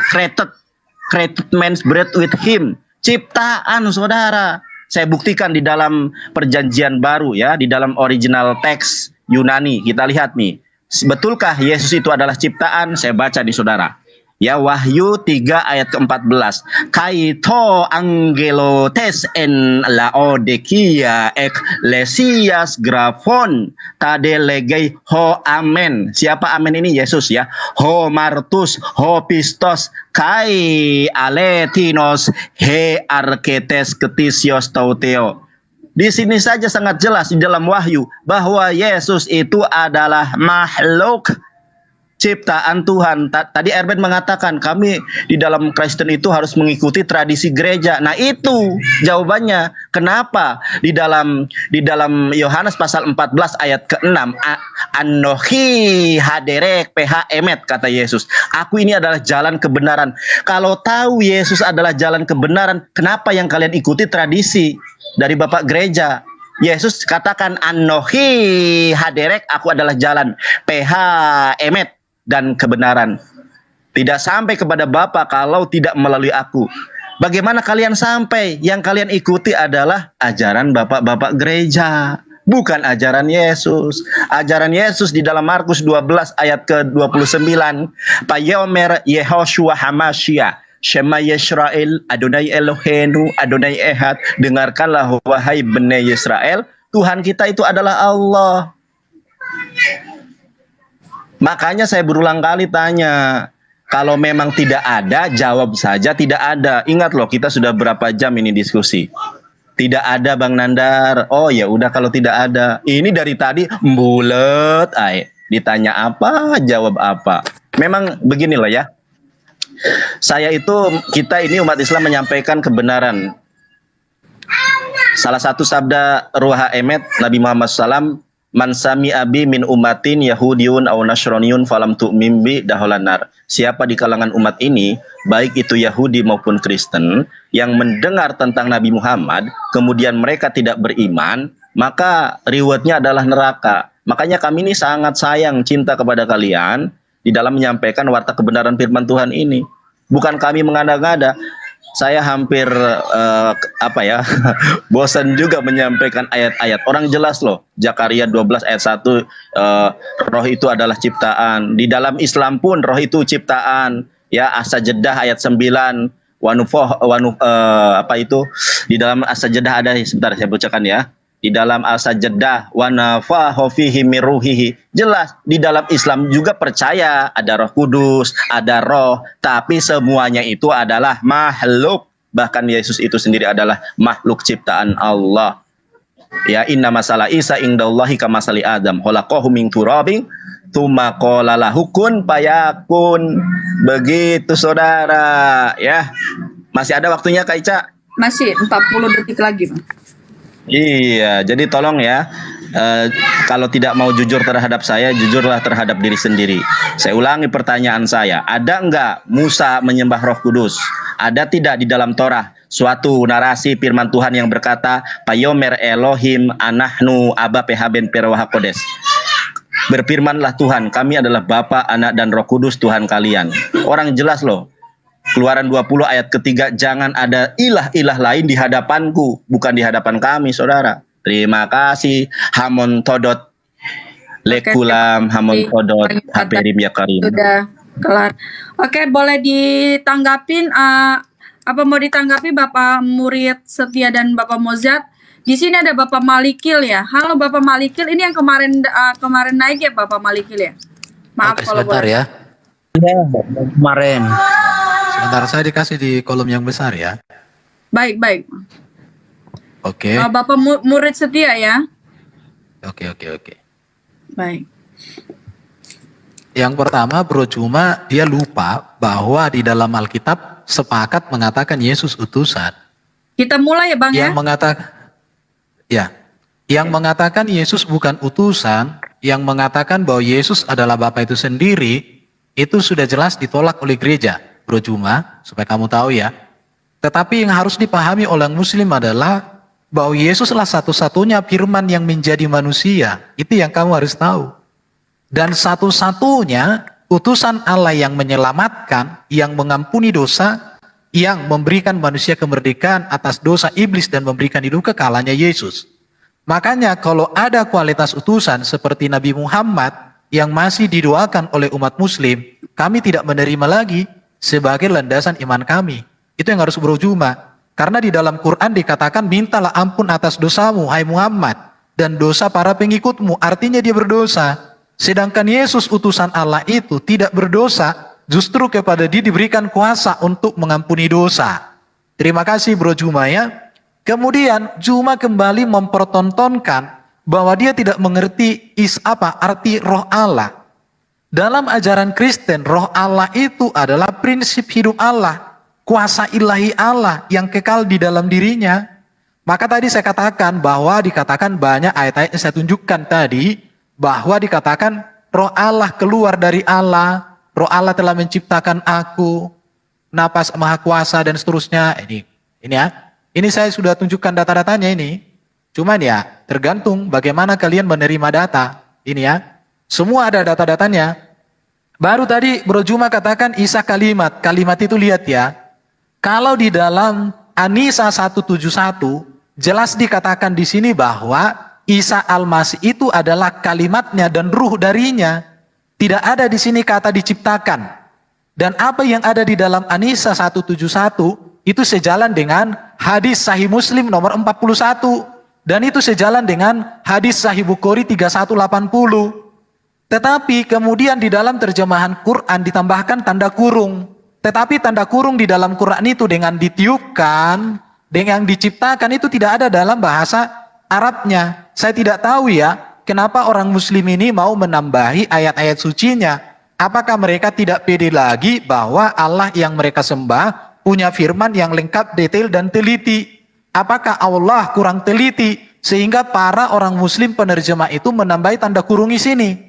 created man's breath with him, ciptaan saudara. Saya buktikan di dalam perjanjian baru ya, di dalam original teks Yunani. Kita lihat nih, betulkah Yesus itu adalah ciptaan? Saya baca di saudara. Ya, Wahyu 3 ayat ke-14. Kaito angelo tes en laodikia eklesias grafon tade legei ho amen. Siapa amen ini? Yesus ya. Ho martus ho pistos kai aletinos he arketes ketisios tauteo. Di sini saja sangat jelas di dalam Wahyu bahwa Yesus itu adalah makhluk ciptaan Tuhan. Tadi Erben mengatakan kami di dalam Kristen itu harus mengikuti tradisi gereja. Nah, itu jawabannya. Kenapa di dalam Yohanes pasal 14 ayat ke-6, Anohi haderek PH emet, kata Yesus. Aku ini adalah jalan kebenaran. Kalau tahu Yesus adalah jalan kebenaran, kenapa yang kalian ikuti tradisi dari Bapak gereja? Yesus katakan Anohi haderek, aku adalah jalan, PH emet, dan kebenaran. Tidak sampai kepada Bapa kalau tidak melalui aku. Bagaimana kalian sampai? Yang kalian ikuti adalah ajaran bapak-bapak gereja, bukan ajaran Yesus. Ajaran Yesus di dalam Markus 12 ayat ke-29, Payomer Yehoshua Hamashiach, Shema Yisrael, Adonai Elohenu, Adonai Ehad. Dengarkanlah wahai Bene Yisrael, Tuhan kita itu adalah Allah. Makanya saya berulang kali tanya, kalau memang tidak ada, jawab saja tidak ada. Ingat loh, kita sudah berapa jam ini diskusi. Tidak ada, Bang Nandar. Oh ya udah, kalau tidak ada. Ini dari tadi bulet, ditanya apa, jawab apa. Memang beginilah ya. Kita ini umat Islam menyampaikan kebenaran. Salah satu sabda Ruha Emet Nabi Muhammad SAW, Man sami abi min umatin Yahudiyun au Nasroniyun falam tu'mim bi daholanar. Siapa di kalangan umat ini, baik itu Yahudi maupun Kristen, yang mendengar tentang Nabi Muhammad, kemudian mereka tidak beriman, maka rewardnya adalah neraka. Makanya kami ini sangat sayang, cinta kepada kalian di dalam menyampaikan warta kebenaran firman Tuhan ini. Bukan kami mengada-ngada. Saya hampir bosan juga menyampaikan ayat-ayat. Orang jelas loh, Zakaria 12 ayat 1, roh itu adalah ciptaan. Di dalam Islam pun roh itu ciptaan. Ya, As-Sajdah ayat 9, di dalam As-Sajdah ada, sebentar saya bacakan ya. Di dalam As-Sajdah wa nafahu fihi min ruhihi. Jelas di dalam Islam juga percaya ada Roh Kudus, ada roh, tapi semuanya itu adalah makhluk. Bahkan Yesus itu sendiri adalah makhluk ciptaan Allah. Ya, inna masalah Isa indallahi kamasali Adam, khalaqahu min turabin tsumma qala lahu kun fayakun. Begitu saudara, ya. Masih ada waktunya Kak Ica? Masih 40 detik lagi, Bang. Iya, jadi tolong ya, kalau tidak mau jujur terhadap saya, jujurlah terhadap diri sendiri. Saya ulangi pertanyaan saya, ada enggak Musa menyembah Roh Kudus? Ada tidak di dalam Torah suatu narasi firman Tuhan yang berkata, Payomer Elohim anahnu aba pehaben perwah kodes. Berfirmanlah Tuhan, kami adalah Bapa, Anak, dan Roh Kudus Tuhan kalian. Orang jelas loh. Keluaran 20 ayat ketiga, jangan ada ilah-ilah lain di hadapanku, bukan di hadapan kami, saudara. Terima kasih. Hamon todot lekulam, hamon todot haperim ya karim. Sudah kelar. Oke, boleh ditanggapin, apa mau ditanggapi Bapak Murid Setia dan Bapak Mozart? Di sini ada Bapak Malikil ya. Halo Bapak Malikil, ini yang kemarin naik ya Bapak Malikil ya. Maaf Oke, kalau sebentar boleh. ya. Ya, kemarin. Sebentar, saya dikasih di kolom yang besar ya. Baik. Oke. Bapak Murid Setia ya. Oke. Baik. Yang pertama, Bro Cuma dia lupa bahwa di dalam Alkitab sepakat mengatakan Yesus utusan. Kita mulai ya Bang ya. Yang mengatakan Yesus bukan utusan, yang mengatakan bahwa Yesus adalah Bapa itu sendiri, itu sudah jelas ditolak oleh gereja, Bro Cuma, supaya kamu tahu ya. Tetapi yang harus dipahami oleh Muslim adalah bahwa Yesuslah satu-satunya firman yang menjadi manusia. Itu yang kamu harus tahu. Dan satu-satunya utusan Allah yang menyelamatkan, yang mengampuni dosa, yang memberikan manusia kemerdekaan atas dosa iblis dan memberikan hidup kekalanya Yesus. Makanya kalau ada kualitas utusan seperti Nabi Muhammad yang masih didoakan oleh umat Muslim, kami tidak menerima lagi sebagai landasan iman kami. Itu yang harus berujuma. Karena di dalam Quran dikatakan, mintalah ampun atas dosamu, hai Muhammad, dan dosa para pengikutmu. Artinya dia berdosa. Sedangkan Yesus utusan Allah itu tidak berdosa, justru kepada dia diberikan kuasa untuk mengampuni dosa. Terima kasih Bro Juma ya. Kemudian Juma kembali mempertontonkan bahwa dia tidak mengerti arti roh Allah. Dalam ajaran Kristen, roh Allah itu adalah prinsip hidup Allah, kuasa ilahi Allah yang kekal di dalam dirinya. Maka tadi saya katakan bahwa dikatakan banyak ayat-ayat yang saya tunjukkan tadi, bahwa dikatakan roh Allah keluar dari Allah, roh Allah telah menciptakan aku, napas maha kuasa dan seterusnya. Ini ya. Ini saya sudah tunjukkan data-datanya ini. Cuman ya tergantung bagaimana kalian menerima data. Ini ya. Semua ada data-datanya. Baru tadi Bro Juma katakan Isa kalimat. Kalimat itu lihat ya. Kalau di dalam An-Nisa 171 jelas dikatakan di sini bahwa Isa Al-Masih itu adalah kalimatnya dan ruh darinya. Tidak ada di sini kata diciptakan. Dan apa yang ada di dalam An-Nisa 171 itu sejalan dengan hadis Sahih Muslim nomor 41. Dan itu sejalan dengan hadis Sahih Bukhari 3180. Tetapi kemudian di dalam terjemahan Quran ditambahkan tanda kurung. Tetapi tanda kurung di dalam Quran itu dengan ditiupkan, dengan diciptakan itu tidak ada dalam bahasa Arabnya. Saya tidak tahu ya, kenapa orang muslim ini mau menambahi ayat-ayat sucinya. Apakah mereka tidak pede lagi bahwa Allah yang mereka sembah punya firman yang lengkap, detail, dan teliti? Apakah Allah kurang teliti sehingga para orang muslim penerjemah itu menambahi tanda kurung di sini?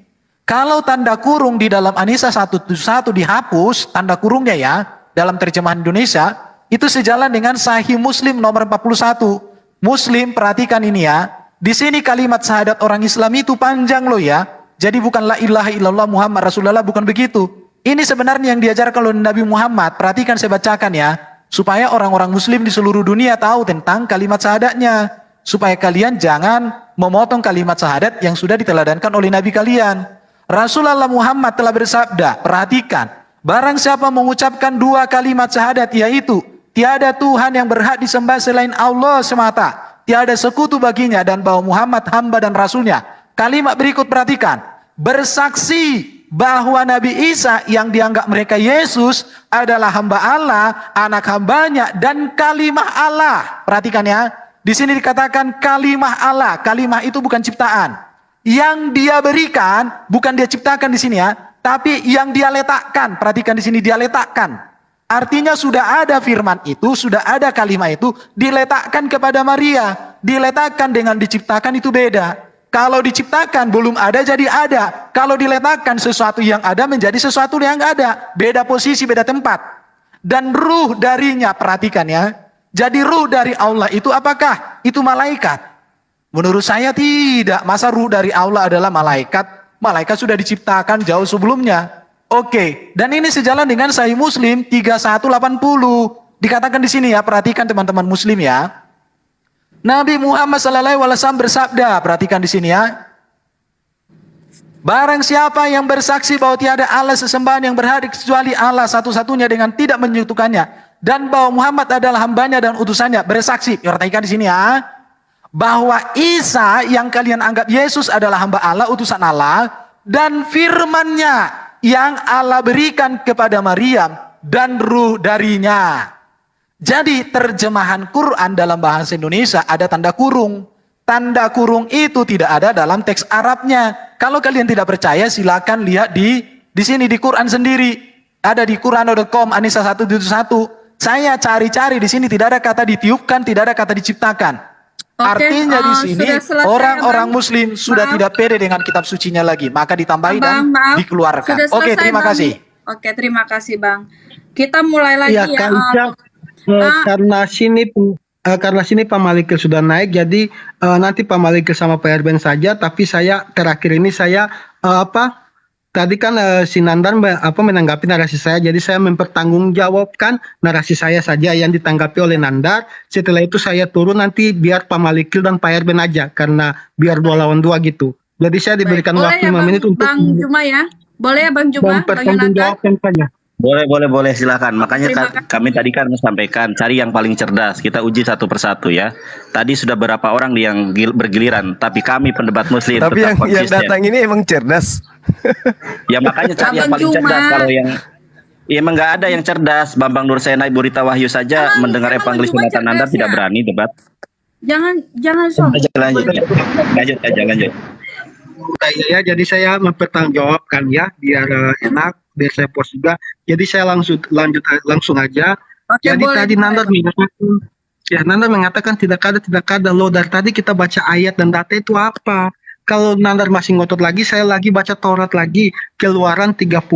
Kalau tanda kurung di dalam An-Nisa 171 dihapus, tanda kurungnya ya, dalam terjemahan Indonesia, itu sejalan dengan Sahih Muslim nomor 41. Muslim, perhatikan ini ya, di sini kalimat syahadat orang Islam itu panjang loh ya. Jadi bukan la ilaha illallah Muhammad Rasulullah, bukan begitu. Ini sebenarnya yang diajarkan oleh Nabi Muhammad. Perhatikan saya bacakan ya. Supaya orang-orang muslim di seluruh dunia tahu tentang kalimat syahadatnya. Supaya kalian jangan memotong kalimat syahadat yang sudah diteladankan oleh Nabi kalian. Rasulullah Muhammad telah bersabda, perhatikan. Barang siapa mengucapkan dua kalimat syahadat, yaitu tiada Tuhan yang berhak disembah selain Allah semata, tiada sekutu baginya, dan bahwa Muhammad hamba dan rasulnya. Kalimat berikut perhatikan. Bersaksi bahwa Nabi Isa yang dianggap mereka Yesus adalah hamba Allah, anak hambanya, dan kalimah Allah. Perhatikan ya, di sini dikatakan kalimah Allah. Kalimah itu bukan ciptaan. Yang dia berikan bukan dia ciptakan di sini ya, tapi yang dia letakkan. Perhatikan di sini, dia letakkan. Artinya sudah ada firman itu, sudah ada kalimah itu diletakkan kepada Maria. Diletakkan dengan diciptakan itu beda. Kalau diciptakan belum ada jadi ada. Kalau diletakkan sesuatu yang ada menjadi sesuatu yang ada. Beda posisi, beda tempat. Dan ruh darinya, perhatikan ya. Jadi ruh dari Allah itu apakah? Itu malaikat. Menurut saya tidak. Masa ruh dari Allah adalah malaikat? Malaikat sudah diciptakan jauh sebelumnya. Oke. Dan ini sejalan dengan Sahih Muslim 3180. Dikatakan di sini ya, perhatikan teman-teman muslim ya. Nabi Muhammad SAW bersabda, perhatikan di sini ya. Barang siapa yang bersaksi bahwa tiada Allah sesembahan yang berhak kecuali Allah satu-satunya dengan tidak menyekutukannya, dan bahwa Muhammad adalah hambanya dan utusannya, bersaksi. Perhatikan di sini ya, bahwa Isa yang kalian anggap Yesus adalah hamba Allah, utusan Allah, dan firman-Nya yang Allah berikan kepada Maryam dan ruh darinya. Jadi terjemahan Quran dalam bahasa Indonesia ada tanda kurung. Tanda kurung itu tidak ada dalam teks Arabnya. Kalau kalian tidak percaya silakan lihat di sini di Quran sendiri. Ada di Quran.com An-Nisa 171. Saya cari-cari di sini tidak ada kata ditiupkan, tidak ada kata diciptakan. Artinya di sini orang-orang muslim sudah tidak pede dengan kitab sucinya lagi, maka ditambahi dan dikeluarkan. Oke, terima kasih. Oke, terima kasih Bang. Kita mulai lagi ya. Karena sini Pak Malikil sudah naik, jadi nanti Pak Malikil sama Pak Erben saja. Tapi saya terakhir ini saya tadi kan si Nandar menanggapi narasi saya, jadi saya mempertanggungjawabkan narasi saya saja yang ditanggapi oleh Nandar. Setelah itu saya turun, nanti biar Pak Malikil dan Pak Erben aja, karena biar 2 lawan 2 gitu. Jadi saya diberikan waktu 5 menit untuk Bang Juma ya. Boleh ya Bang Juma? mempertanggungjawabkan saja. Boleh silakan. Makanya kami tadi kan sampaikan cari yang paling cerdas. Kita uji satu persatu ya. Tadi sudah berapa orang yang bergiliran, tapi kami pendebat muslim tapi tetap yang konsisten. datang ini emang cerdas. Ya makanya cari yang paling cerdas. Kalau yang emang nggak ada yang cerdas. Bambang Nursena, Ibu Rita Wahyu saja mendengar evangelis Jonathan Nandar tidak berani debat. jangan sombong. Lanjut aja, lanjut. Ya, jadi saya mempertanggungjawabkan ya, biar enak, biar saya pos juga. Jadi saya langsung aja. Oke, Jadi boleh. tadi Nandar mengatakan tidak ada loh. Dari tadi kita baca ayat dan data itu apa? Kalau Nandar masih ngotot lagi, saya lagi baca Taurat lagi. Keluaran 31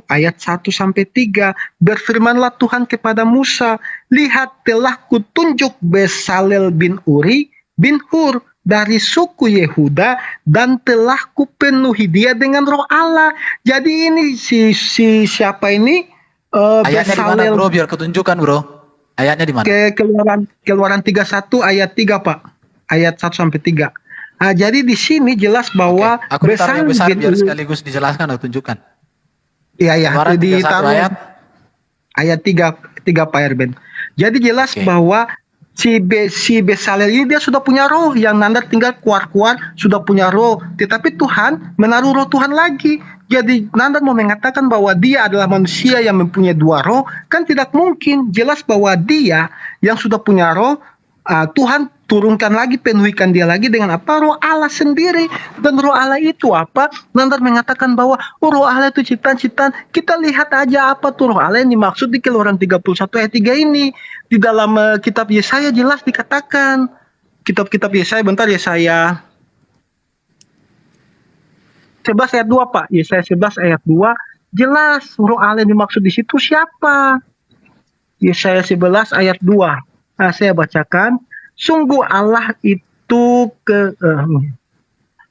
ayat 1 sampai 3. Berfirmanlah Tuhan kepada Musa, lihat telah kutunjuk Besalel bin Uri bin Hur dari suku Yehuda dan telah kupenuhi dia dengan roh Allah. Jadi ini si siapa ini? Ayatnya di mana, Bro? Biar ketunjukan, Bro. Ayatnya di mana? Keluaran 31 ayat 3, Pak. Ayat 1 sampai 3. Jadi di sini jelas bahwa Aku ditaruh yang besar biar sekaligus dijelaskan atau tunjukkan. Iya, Keluaran 31 ditaruh ayat 3 Pak Erben. Jadi jelas bahwa si Besalel ini dia sudah punya roh, yang Nandar tinggal keluar sudah punya roh, tetapi Tuhan menaruh roh Tuhan lagi. Jadi Nandar mau mengatakan bahwa dia adalah manusia yang mempunyai 2 roh, kan tidak mungkin. Jelas bahwa dia yang sudah punya roh, Tuhan turunkan lagi, penuhikan dia lagi dengan apa? Roh Allah sendiri. Dan roh Allah itu apa? Nandar mengatakan bahwa roh Allah itu ciptaan-ciptaan. Kita lihat aja apa tuh roh Allah yang dimaksud di Keluaran 31 ayat 3 ini. Di dalam kitab Yesaya jelas dikatakan. Kitab Yesaya, bentar, Yesaya 11 ayat 2, Pak. Yesaya 11 ayat 2 jelas roh Allah yang dimaksud di situ siapa? Yesaya 11 ayat 2. Saya bacakan. Sungguh Allah itu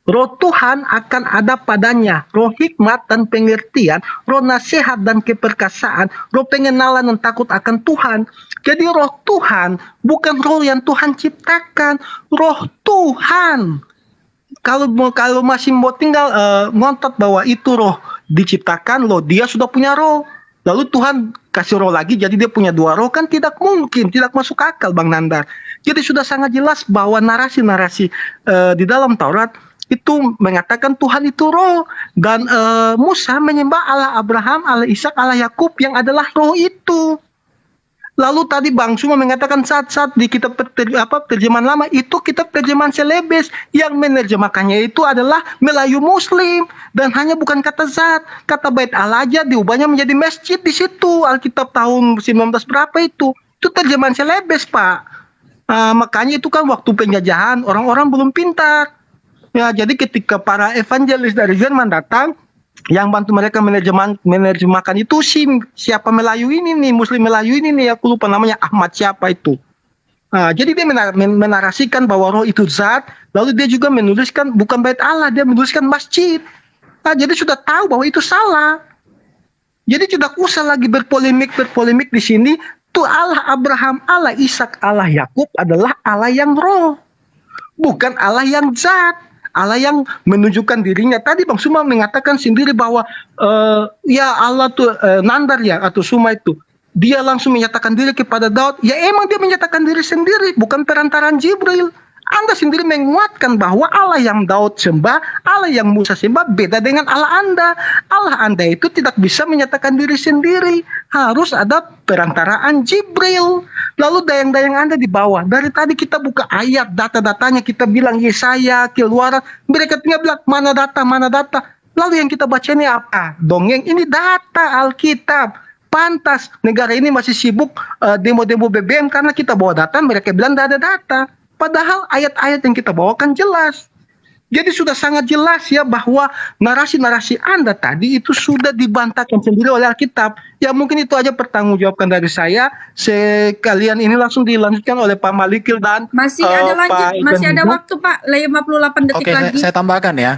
roh Tuhan akan ada padanya, roh hikmat dan pengertian, roh nasihat dan keperkasaan, roh pengenalan dan takut akan Tuhan. Jadi roh Tuhan bukan roh yang Tuhan ciptakan, roh Tuhan. Kalau masih mau tinggal ngontot bahwa itu roh diciptakan, loh dia sudah punya roh. Lalu Tuhan kasih roh lagi, jadi dia punya 2 roh, kan tidak mungkin, tidak masuk akal, Bang Nandar. Jadi sudah sangat jelas bahwa narasi-narasi di dalam Taurat itu mengatakan Tuhan itu roh, dan Musa menyembah Allah Abraham, Allah Ishak, Allah Yakub yang adalah roh itu. Lalu tadi Bang Suma mengatakan saat-saat di kitab terjemahan lama itu kitab terjemahan Selebes yang menerjemahkannya itu adalah Melayu Muslim, dan hanya bukan kata zat, kata bait Allah aja diubahnya menjadi masjid di situ. Alkitab tahun 19 berapa itu terjemahan Selebes, Pak. Makanya itu kan waktu penjajahan orang-orang belum pintar. Ya, jadi ketika para evangelis dari Jerman datang, yang bantu mereka menerjemahkan itu siapa Melayu ini nih, Muslim Melayu ini nih, aku lupa namanya, Ahmad siapa itu. Jadi dia menarasikan bahwa roh itu zat, lalu dia juga menuliskan bukan bait Allah, dia menuliskan masjid. Jadi sudah tahu bahwa itu salah. Jadi tidak usah lagi berpolemik di sini. Tuh Allah Abraham, Allah Ishak, Allah Yakub adalah Allah yang roh, bukan Allah yang zat. Allah yang menunjukkan dirinya. Tadi Bang Suma mengatakan sendiri bahwa ya Allah tuh Nandar ya atau Suma itu, dia langsung menyatakan diri kepada Daud. Ya emang dia menyatakan diri sendiri, bukan perantaraan Jibril. Anda sendiri menguatkan bahwa Allah yang Daud sembah, Allah yang Musa sembah beda dengan Allah Anda. Allah Anda itu tidak bisa menyatakan diri sendiri. Harus ada perantaraan Jibril. Lalu dayang-dayang Anda di bawah. Dari tadi kita buka ayat, data-datanya kita bilang Yesaya, Keluaran. Mereka tinggal bilang mana data. Lalu yang kita baca ini apa? Dongeng, ini data Alkitab. Pantas negara ini masih sibuk demo-demo BBM karena kita bawa data, mereka bilang tidak ada data. Padahal ayat-ayat yang kita bawakan jelas. Jadi sudah sangat jelas ya bahwa narasi-narasi Anda tadi itu sudah dibantahkan sendiri oleh Alkitab. Ya mungkin itu aja pertanggungjawabkan dari saya. Sekalian ini langsung dilanjutkan oleh Pak Malikil dan masih ada masih ada waktu Pak, 58 detik lagi. Saya tambahkan ya.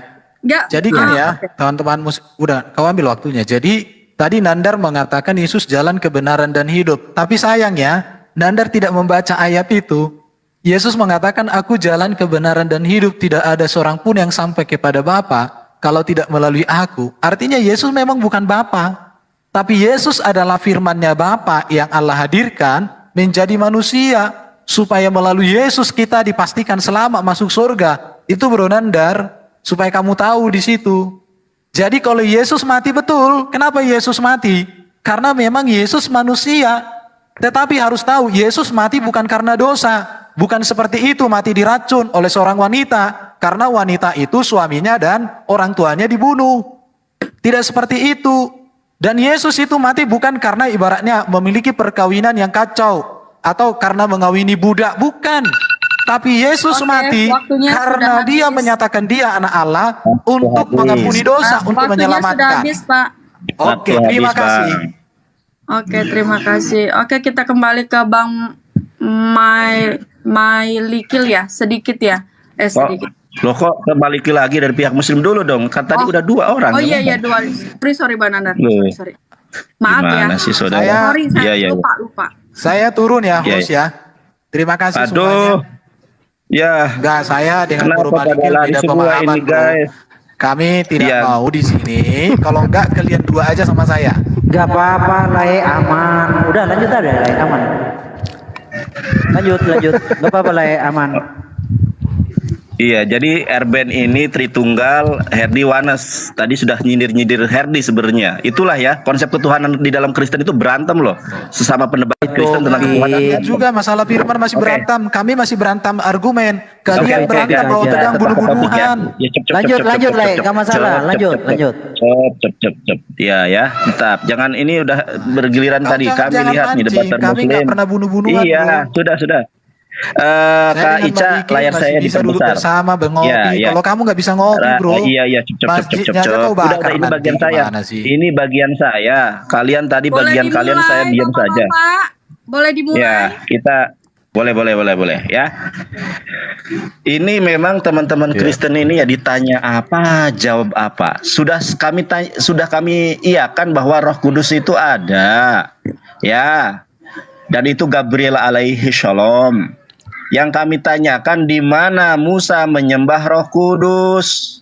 Jadi kan ya, teman-teman udah kau ambil waktunya. Jadi tadi Nandar mengatakan Yesus jalan kebenaran dan hidup. Tapi sayangnya Nandar tidak membaca ayat itu. Yesus mengatakan, aku jalan kebenaran dan hidup, tidak ada seorang pun yang sampai kepada Bapa kalau tidak melalui aku. Artinya Yesus memang bukan Bapa, tapi Yesus adalah firman-Nya Bapa yang Allah hadirkan menjadi manusia, supaya melalui Yesus kita dipastikan selamat masuk surga. Itu Bro Nandar, supaya kamu tahu di situ. Jadi kalau Yesus mati betul, kenapa Yesus mati? Karena memang Yesus manusia. Tetapi harus tahu, Yesus mati bukan karena dosa. Bukan seperti itu, mati diracun oleh seorang wanita. Karena wanita itu suaminya dan orang tuanya dibunuh. Tidak seperti itu. Dan Yesus itu mati bukan karena ibaratnya memiliki perkawinan yang kacau. Atau karena mengawini budak, bukan. Tapi Yesus mati karena dia menyatakan dia anak Allah untuk mengampuni dosa, untuk menyelamatkan. Sudah habis, Pak. Oke, terima kasih. Oke, terima kasih. Oke, kita kembali ke Bang Mailikil ya, sedikit ya. Sedikit. Loh kok kembali lagi dari pihak Muslim dulu dong? Kan tadi udah 2 orang. Oh iya, 2. Sorry Bang Nandar. Sorry. Maaf gimana ya. sih, saudara? Sorry, saya lupa. Saya turun ya, host ya. Terima kasih semuanya. Ya. Enggak, saya dengan Guru Malikil beda pemahaman, guys. Kami tidak mau di sini. Kalau enggak, kalian 2 aja sama saya. Gak apa-apa, Lai aman. Udah lanjut aja, Lai aman. Lanjut. Gak apa-apa, Lai aman. Iya, jadi Erben ini Tritunggal, Herdi Wanes. Tadi sudah nyindir-nyindir Herdi sebenarnya. Itulah ya, konsep ketuhanan di dalam Kristen itu berantem loh. Sesama pendebat Kristen tentang ketuhanan. Juga masalah firman masih berantem. Kami masih berantem argumen. Kalian berantem bahwa tegang bunuh-bunuhan. Lanjut, Lai. Gak masalah. Lanjut. Cep. Ya, tetap. Jangan ini udah bergiliran tadi. Kami lihat nih debat Kami nggak pernah bunuh-bunuhan. Iya, sudah. Kak Ica, layar saya bisa duduk diperbesar. bersama ngopi. Ya. Kalau kamu nggak bisa ngopi, bro. Iya, cep. Udah, ini bagian saya. Ini bagian saya. Kalian tadi Boleh bagian dimulai, kalian, saya diam saja. Boleh dimulai. Ya, kita boleh ya. Ini memang teman-teman Kristen ini ya ditanya apa, jawab apa. Sudah kami iakan bahwa Roh Kudus itu ada. Ya. Dan itu Gabriel alaihi shalom. Yang kami tanyakan, di mana Musa menyembah Roh Kudus?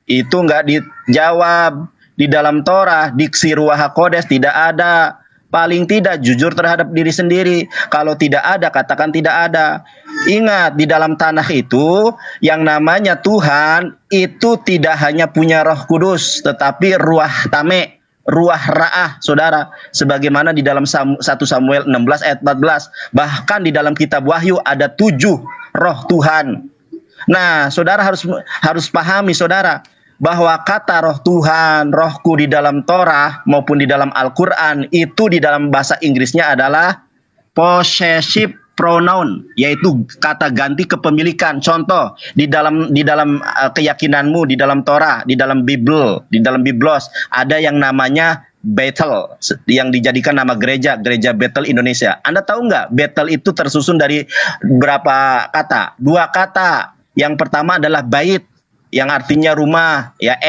Itu nggak dijawab. Di dalam Torah, diksi Ruach HaKodes tidak ada. Paling tidak jujur terhadap diri sendiri. Kalau tidak ada, katakan tidak ada. Ingat, di dalam tanah itu yang namanya Tuhan itu tidak hanya punya Roh Kudus, tetapi Ruach Tame, Ruach Ra'ah, saudara. Sebagaimana di dalam 1 Samuel 16 ayat 14. Bahkan di dalam kitab Wahyu ada 7 roh Tuhan. Nah, saudara harus pahami, saudara, bahwa kata roh Tuhan, rohku di dalam Torah maupun di dalam Al-Quran itu di dalam bahasa Inggrisnya adalah possessive pronoun, yaitu kata ganti kepemilikan. Contoh, di dalam keyakinanmu, di dalam Torah, di dalam Bible, di dalam Biblos ada yang namanya Bethel, yang dijadikan nama gereja Bethel Indonesia. Anda tahu nggak, Bethel itu tersusun dari berapa kata? 2 kata. Yang pertama adalah bait, yang artinya rumah, ya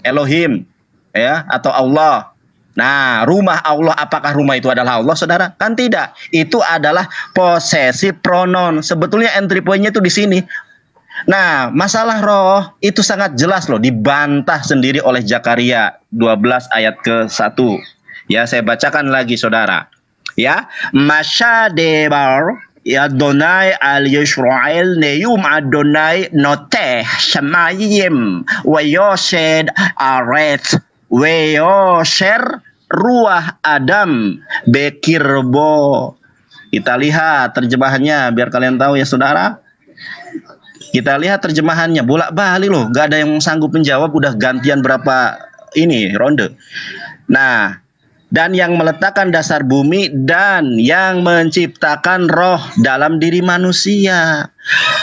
Elohim, ya, atau Allah. Nah, rumah Allah, apakah rumah itu adalah Allah, saudara? Kan tidak. Itu adalah possessive pronoun. Sebetulnya entry point-nya itu di sini. Nah, masalah roh itu sangat jelas loh, dibantah sendiri oleh Zakaria 12 ayat ke-1. Ya, saya bacakan lagi, saudara. Ya, Mashadebar ya Adonai al Yisrael neyum Adonai noteh shamayim wa yoshed aret Weosher Ruah Adam Bekirbo. Kita lihat terjemahannya biar kalian tahu ya, saudara. Kita lihat terjemahannya, bolak-balik loh, gak ada yang sanggup menjawab, udah gantian berapa ini ronde. Nah, dan yang meletakkan dasar bumi dan yang menciptakan roh dalam diri manusia.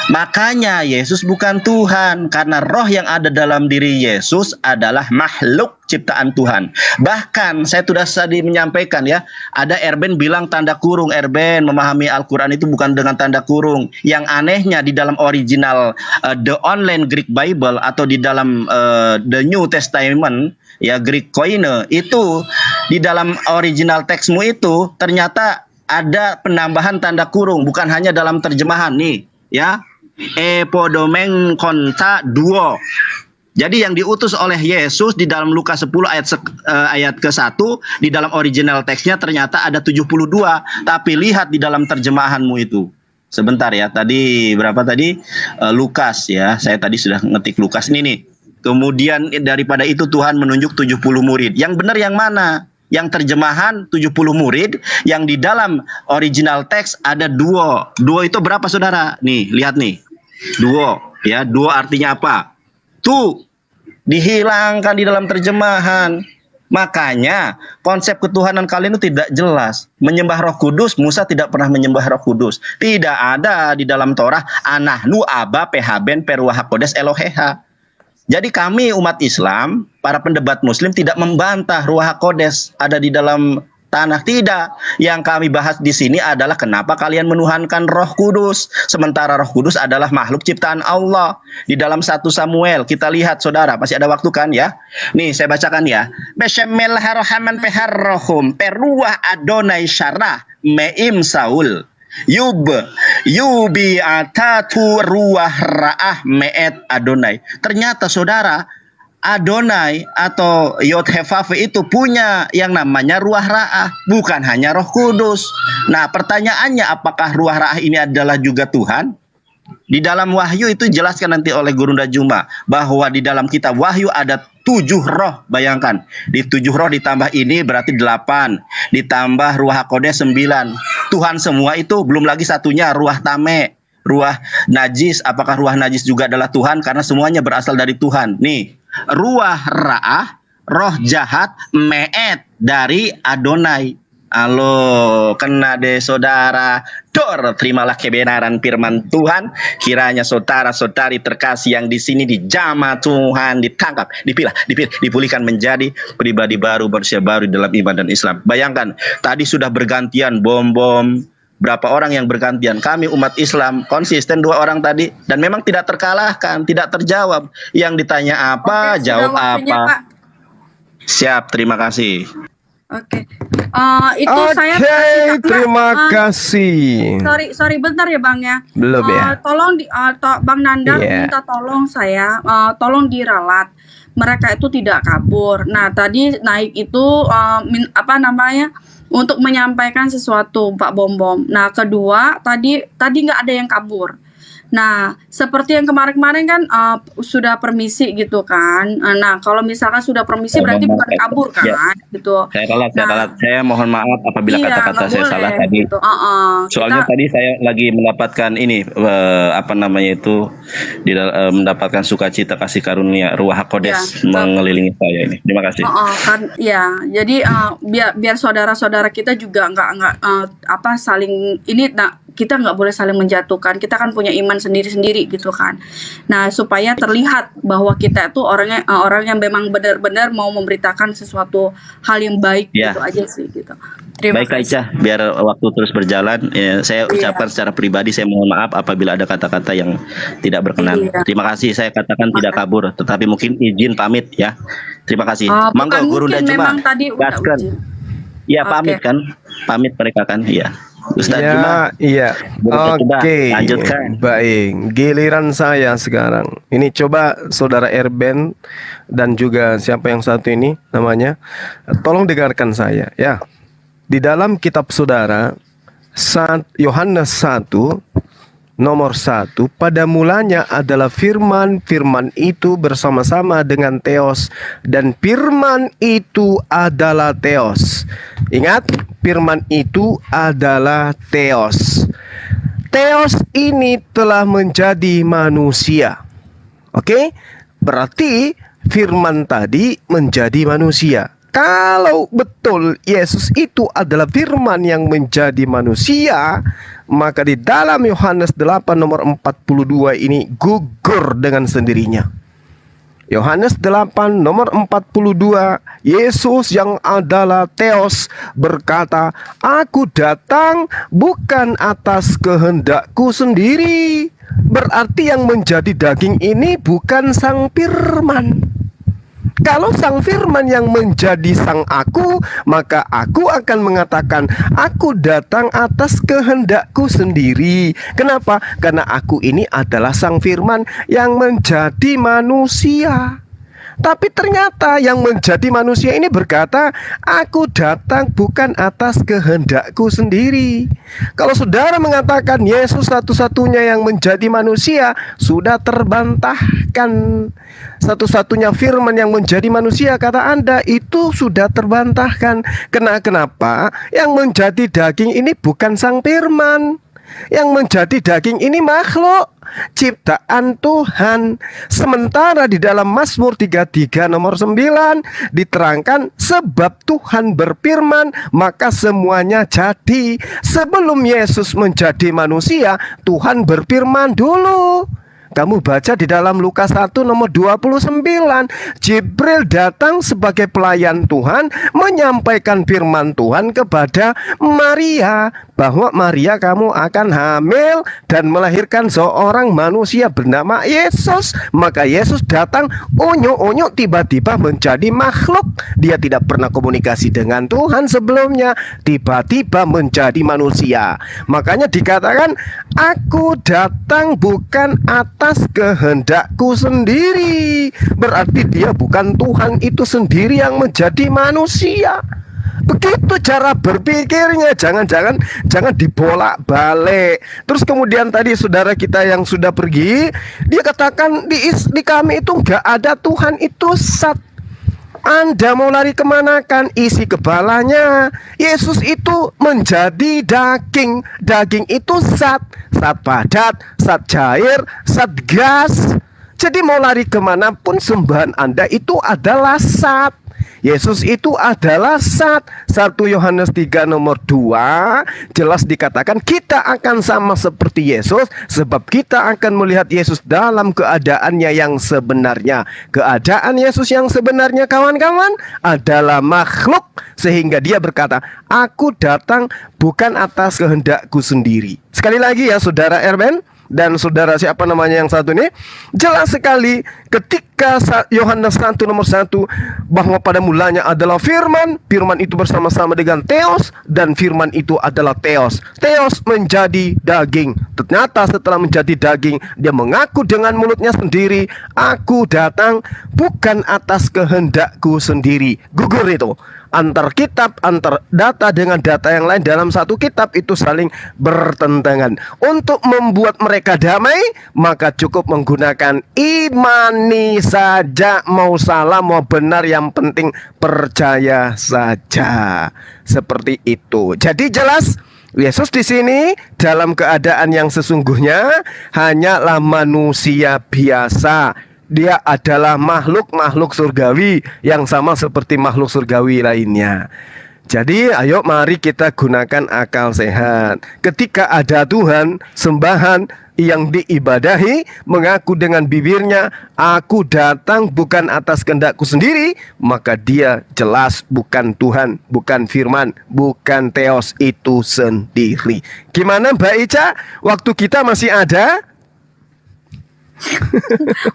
Makanya Yesus bukan Tuhan, karena roh yang ada dalam diri Yesus adalah makhluk ciptaan Tuhan. Bahkan saya sudah tadi menyampaikan ya, ada Erben bilang tanda kurung. Erben memahami Al-Quran itu bukan dengan tanda kurung. Yang anehnya di dalam original The Online Greek Bible atau di dalam The New Testament, ya Greek Koine, itu di dalam original teksmu itu ternyata ada penambahan tanda kurung, bukan hanya dalam terjemahan nih, ya. Epodomeng konta duo. Jadi yang diutus oleh Yesus di dalam Lukas 10 ayat ke-1 di dalam original teksnya ternyata ada 72, tapi lihat di dalam terjemahanmu itu. Sebentar ya, tadi berapa tadi? Lukas ya. Saya tadi sudah ngetik Lukas ini nih. Kemudian daripada itu Tuhan menunjuk 70 murid. Yang benar yang mana? yang terjemahan 70 murid, yang di dalam original teks ada duo. Duo itu berapa saudara? Nih, lihat nih. Duo, ya. Duo artinya apa? Tu, dihilangkan di dalam terjemahan. Makanya konsep ketuhanan kalian itu tidak jelas. Menyembah Roh Kudus, Musa tidak pernah menyembah Roh Kudus. Tidak ada di dalam Torah anahnu aba pehben peruah kodes eloheha. Jadi kami umat Islam, para pendebat Muslim tidak membantah Ruach HaKodes ada di dalam tanah, tidak. Yang kami bahas di sini adalah kenapa kalian menuhankan Roh Kudus, sementara Roh Kudus adalah makhluk ciptaan Allah. Di dalam 1 Samuel kita lihat saudara, masih ada waktu kan ya? Nih saya bacakan ya. Bismillahirrahmanirrahim peharrohum peruah Adonai syarah meim Saul. Yubi atatu ruah ra'ah me'et Adonai. Ternyata saudara, Adonai atau Yod-Heh-Vav itu punya yang namanya ruah ra'ah, bukan hanya Roh Kudus. Nah pertanyaannya, apakah ruah ra'ah ini adalah juga Tuhan? Di dalam Wahyu itu jelaskan nanti oleh Gurunda Juma bahwa di dalam kitab Wahyu ada 7 roh. Bayangkan, di 7 roh ditambah ini berarti 8, ditambah Ruach HaKodes 9. Tuhan semua itu, belum lagi satunya ruah tame, ruah najis. Apakah ruah najis juga adalah Tuhan? Karena semuanya berasal dari Tuhan. Nih, ruah ra'ah, roh jahat, me'et dari Adonai. Halo, kena deh saudara. Dor, terimalah kebenaran firman Tuhan. Kiranya saudara-saudari terkasih yang di sini dijamah Tuhan, ditangkap, dipilih, dipulihkan menjadi pribadi baru, manusia baru dalam iman dan Islam. Bayangkan, tadi sudah bergantian bom-bom. Berapa orang yang bergantian? Kami umat Islam konsisten 2 orang tadi, dan memang tidak terkalahkan, tidak terjawab. Yang ditanya apa, Oke, jawab sudah waktunya, apa. Pak. Siap, terima kasih. Oke. Itu saya terima kasih. Sorry bentar ya Bang ya. Belum ya. Tolong Bang Nandar Iya. minta tolong saya, tolong diralat. Mereka itu tidak kabur. Nah, tadi naik itu apa namanya? Untuk menyampaikan sesuatu Pak Bom. Nah, kedua tadi nggak ada yang kabur. Nah, seperti yang kemarin-kemarin kan sudah permisi gitu kan. Nah, kalau misalkan sudah permisi berarti bukan kabur kan, gitu. Saya ralat. Saya mohon maaf apabila Iya, kata-kata nggak saya boleh, salah tadi. gitu. Soalnya tadi saya lagi mendapatkan ini apa namanya itu mendapatkan sukacita kasih karunia Ruach HaKodes Iya, mengelilingi saya ini. Terima kasih. kan ya. Jadi biar saudara-saudara kita juga nggak apa saling ini. Nah, kita nggak boleh saling menjatuhkan. Kita kan punya iman sendiri-sendiri gitu kan. Nah, supaya terlihat bahwa kita itu orang yang memang benar-benar mau memberitakan sesuatu hal yang baik, Ya. gitu aja sih gitu. Terima Baik Kak kasih. Ica, biar waktu terus berjalan, saya ucapkan secara pribadi saya mohon maaf apabila ada kata-kata yang tidak berkenan. Iya. Terima kasih, saya katakan tidak kabur, tetapi mungkin izin pamit ya. Terima kasih. Monggo Bukan Guru mungkin, Juma. memang tadi udah Gaskan. uji. Iya, Oke. pamit kan? Pamit mereka kan? Iya. Ustaz Juma. Iya. Oke. Lanjutkan. Baik, giliran saya sekarang. Ini coba saudara Erben dan juga siapa yang satu ini namanya, tolong dengarkan saya ya. Di dalam kitab saudara Yohanes 1 nomor 1, pada mulanya adalah firman, firman itu bersama-sama dengan Theos, dan firman itu adalah Theos. Ingat, firman itu adalah Theos. Theos ini telah menjadi manusia. Oke? Berarti firman tadi menjadi manusia. Kalau betul Yesus itu adalah firman yang menjadi manusia, maka di dalam Yohanes 8 nomor 42 ini gugur dengan sendirinya. Yohanes 8 nomor 42, Yesus yang adalah Theos berkata, "Aku datang bukan atas kehendakku sendiri." Berarti yang menjadi daging ini bukan sang firman. Kalau sang firman yang menjadi sang aku, maka aku akan mengatakan, aku datang atas kehendakku sendiri. Kenapa? Karena aku ini adalah sang firman yang menjadi manusia. Tapi ternyata yang menjadi manusia ini berkata, aku datang bukan atas kehendakku sendiri. Kalau saudara mengatakan Yesus satu-satunya yang menjadi manusia, sudah terbantahkan. Satu-satunya firman yang menjadi manusia, kata Anda, itu sudah terbantahkan. Kenapa? Yang menjadi daging ini bukan sang firman. Yang menjadi daging ini makhluk ciptaan Tuhan. Sementara di dalam Mazmur 33 nomor 9 diterangkan, sebab Tuhan berfirman maka semuanya jadi. Sebelum Yesus menjadi manusia, Tuhan berfirman dulu. Kamu baca di dalam Lukas 1 nomor 29, Jibril datang sebagai pelayan Tuhan menyampaikan firman Tuhan kepada Maria, bahwa Maria, kamu akan hamil dan melahirkan seorang manusia bernama Yesus. Maka Yesus datang unyu-unyu tiba-tiba menjadi makhluk. Dia tidak pernah komunikasi dengan Tuhan sebelumnya, tiba-tiba menjadi manusia. Makanya dikatakan, aku datang bukan atas kehendakku sendiri. Berarti dia bukan Tuhan itu sendiri yang menjadi manusia. Begitu cara berpikirnya. Jangan dibolak-balik. Terus kemudian tadi saudara kita yang sudah pergi, dia katakan di kami itu nggak ada Tuhan itu sat. Anda mau lari kemana kan? Isi kepalanya. Yesus itu menjadi daging. Daging itu zat. Zat padat, zat cair, zat gas. Jadi mau lari kemanapun sembahan Anda itu adalah zat. Yesus itu adalah zat. 1 Yohanes 3 nomor 2 jelas dikatakan kita akan sama seperti Yesus, sebab kita akan melihat Yesus dalam keadaannya yang sebenarnya. Keadaan Yesus yang sebenarnya, kawan-kawan, adalah makhluk. Sehingga dia berkata, aku datang bukan atas kehendakku sendiri. Sekali lagi ya saudara Erben dan saudara siapa namanya yang satu ini, jelas sekali ketika Yohanes 1 nomor 1 bahwa pada mulanya adalah firman, firman itu bersama-sama dengan Theos, dan firman itu adalah Theos. Theos menjadi daging. Ternyata setelah menjadi daging, dia mengaku dengan mulutnya sendiri, aku datang bukan atas kehendakku sendiri. Gugur itu. Antar kitab, antar data dengan data yang lain dalam satu kitab itu saling bertentangan. Untuk membuat mereka damai, maka cukup menggunakan imani saja. Mau salah mau benar, yang penting percaya saja. Seperti itu. Jadi jelas Yesus di sini dalam keadaan yang sesungguhnya hanyalah manusia biasa. Dia adalah makhluk surgawi yang sama seperti makhluk surgawi lainnya. Jadi ayo mari kita gunakan akal sehat. Ketika ada Tuhan, sembahan yang diibadahi, mengaku dengan bibirnya, aku datang bukan atas kehendakku sendiri, maka dia jelas bukan Tuhan, bukan firman, bukan Theos itu sendiri. Gimana Mbak Ica? Waktu kita masih ada?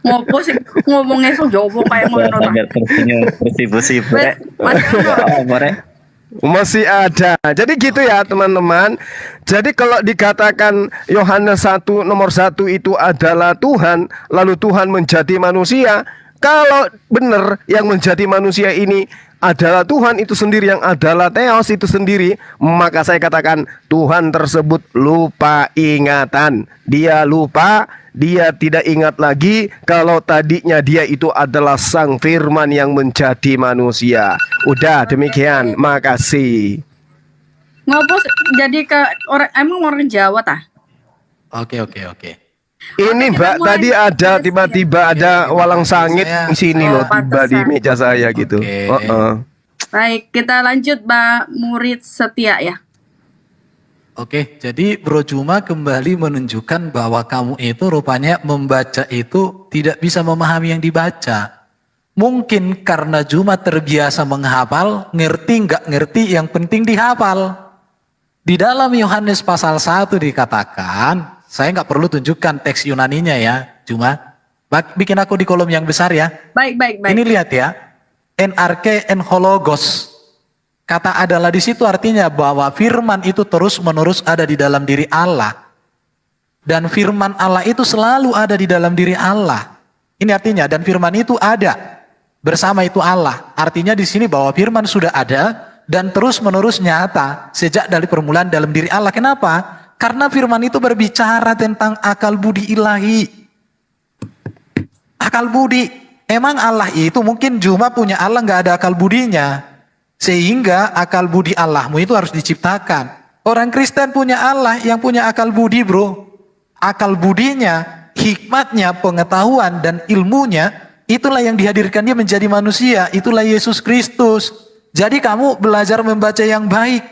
Ngopo sih ngomongnya so jowo kayak ngono ta. Masih ada. Jadi gitu ya teman-teman. Jadi kalau dikatakan Yohanes 1 nomor 1 itu adalah Tuhan, lalu Tuhan menjadi manusia, kalau benar yang menjadi manusia ini adalah Tuhan itu sendiri, yang adalah Theos itu sendiri, maka saya katakan Tuhan tersebut lupa ingatan. Dia lupa, dia tidak ingat lagi kalau tadinya dia itu adalah sang firman yang menjadi manusia. Udah demikian, makasih. Ngopo jadi ke orang, emang orang Jawa tah? Oke. Ini Mbak tadi ada tiba-tiba ada walang sangit di sini loh, tiba di meja saya gitu. Baik, kita lanjut Mbak Murid Setia ya. Oke, jadi Bro Juma kembali menunjukkan bahwa kamu itu rupanya membaca itu tidak bisa memahami yang dibaca. Mungkin karena Juma terbiasa menghafal, ngerti nggak ngerti, yang penting dihafal. Di dalam Yohanes pasal 1 dikatakan, saya nggak perlu tunjukkan teks Yunaninya ya, Juma. Bikin aku di kolom yang besar ya. Baik. Ini lihat ya, NRK en hologos. Kata adalah di situ artinya bahwa firman itu terus-menerus ada di dalam diri Allah. Dan firman Allah itu selalu ada di dalam diri Allah. Ini artinya, dan firman itu ada. bersama itu Allah. Artinya di sini bahwa firman sudah ada dan terus-menerus nyata sejak dari permulaan dalam diri Allah. Kenapa? Karena firman itu berbicara tentang akal budi ilahi. Akal budi. Emang Allah itu mungkin cuma punya Allah nggak ada akal budinya. Sehingga akal budi Allahmu itu harus diciptakan. Orang Kristen punya Allah yang punya akal budi, bro. Akal budinya, hikmatnya, pengetahuan dan ilmunya, itulah yang dihadirkan dia menjadi manusia. Itulah Yesus Kristus. Jadi kamu belajar membaca yang baik.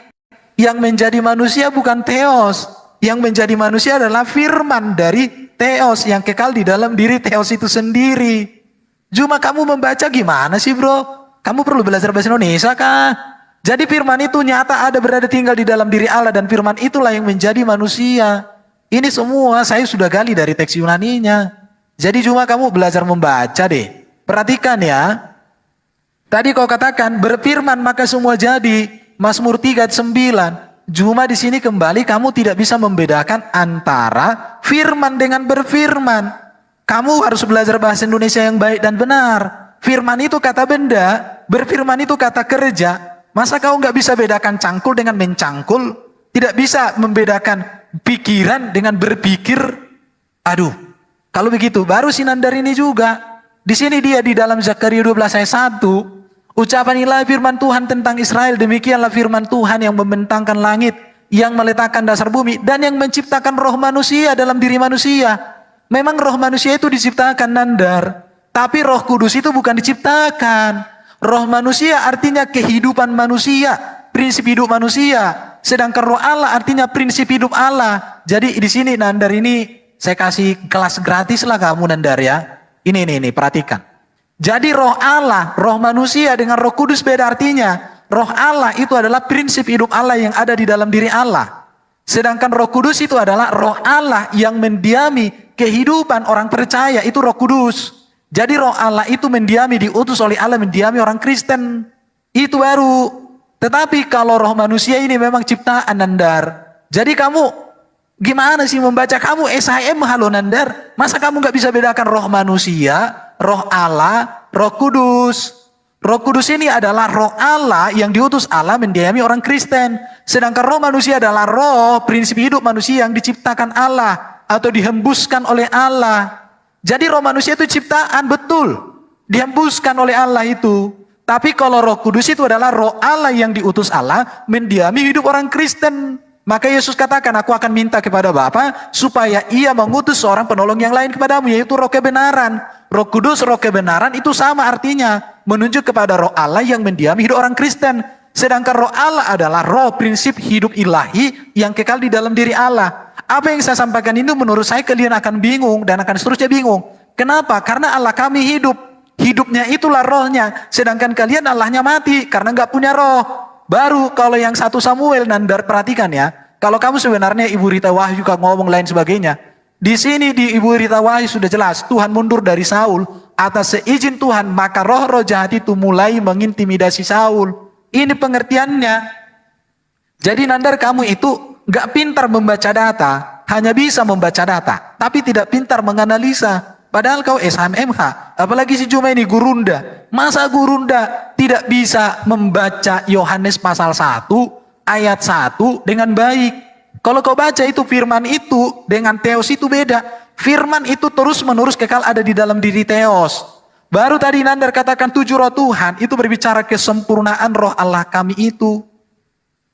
Yang menjadi manusia bukan theos. Yang menjadi manusia adalah firman dari theos yang kekal di dalam diri theos itu sendiri. Cuma kamu membaca gimana sih, bro? Kamu perlu belajar bahasa Indonesia kah? Jadi firman itu nyata ada berada tinggal di dalam diri Allah dan firman itulah yang menjadi manusia. Ini semua saya sudah gali dari teks Yunaninya. Jadi cuma kamu belajar membaca deh. Perhatikan ya. Tadi kau katakan berfirman maka semua jadi. Mazmur 3 ayat 9. Cuma di sini kembali kamu tidak bisa membedakan antara firman dengan berfirman. Kamu harus belajar bahasa Indonesia yang baik dan benar. Firman itu kata benda, berfirman itu kata kerja. Masa kau nggak bisa bedakan cangkul dengan mencangkul? Tidak bisa membedakan pikiran dengan berpikir? Aduh, kalau begitu baru Sinandar ini juga. Di sini dia di dalam Zakaria 12 ayat 1. Ucapan ilahi firman Tuhan tentang Israel, demikianlah firman Tuhan yang membentangkan langit, yang meletakkan dasar bumi, dan yang menciptakan roh manusia dalam diri manusia. Memang roh manusia itu diciptakan, Nandar. Tapi roh kudus itu bukan diciptakan. Roh manusia artinya kehidupan manusia, prinsip hidup manusia. Sedangkan roh Allah artinya prinsip hidup Allah. Jadi di sini Nandar ini saya kasih kelas gratis lah kamu Nandar ya. Ini perhatikan. Jadi roh Allah, roh manusia dengan roh kudus beda artinya. Roh Allah itu adalah prinsip hidup Allah yang ada di dalam diri Allah. Sedangkan roh kudus itu adalah roh Allah yang mendiami kehidupan orang percaya, itu roh kudus. Jadi roh Allah itu mendiami, diutus oleh Allah mendiami orang Kristen. Itu baru. Tetapi kalau roh manusia ini memang ciptaan Nandar. Jadi kamu gimana sih membaca? Kamu SHM halo Nandar. Masa kamu gak bisa bedakan roh manusia, roh Allah, roh kudus? Roh kudus ini adalah roh Allah yang diutus Allah mendiami orang Kristen. Sedangkan roh manusia adalah roh prinsip hidup manusia yang diciptakan Allah atau dihembuskan oleh Allah. Jadi roh manusia itu ciptaan, betul. Dihembuskan oleh Allah itu. Tapi kalau roh kudus itu adalah roh Allah yang diutus Allah mendiami hidup orang Kristen. Maka Yesus katakan, aku akan minta kepada Bapa supaya ia mengutus seorang penolong yang lain kepadamu, yaitu roh kebenaran. Roh kudus, roh kebenaran itu sama artinya. Menunjuk kepada roh Allah yang mendiami hidup orang Kristen. Sedangkan roh Allah adalah roh prinsip hidup ilahi yang kekal di dalam diri Allah. Apa yang saya sampaikan ini menurut saya kalian akan bingung dan akan seterusnya bingung. Kenapa? Karena Allah kami hidup. Hidupnya itulah rohnya. Sedangkan kalian Allahnya mati karena nggak punya roh. Baru kalau yang 1 Samuel Nandar perhatikan ya. Kalau kamu sebenarnya Ibu Rita Wahyu ngomong lain sebagainya. Di sini di Ibu Rita Wahyu sudah jelas Tuhan mundur dari Saul atas seizin Tuhan, maka roh-roh jahat itu mulai mengintimidasi Saul. Ini pengertiannya. Jadi Nandar kamu itu gak pintar membaca data, hanya bisa membaca data, tapi tidak pintar menganalisa. Padahal kau SHMH, apalagi si Juma ini Gurunda. Masa Gurunda tidak bisa membaca Yohanes pasal 1 ayat 1 dengan baik? Kalau kau baca itu firman itu dengan theos itu beda. Firman itu terus menerus kekal ada di dalam diri theos. Baru tadi Nandar katakan 7 roh Tuhan itu berbicara kesempurnaan roh Allah kami itu.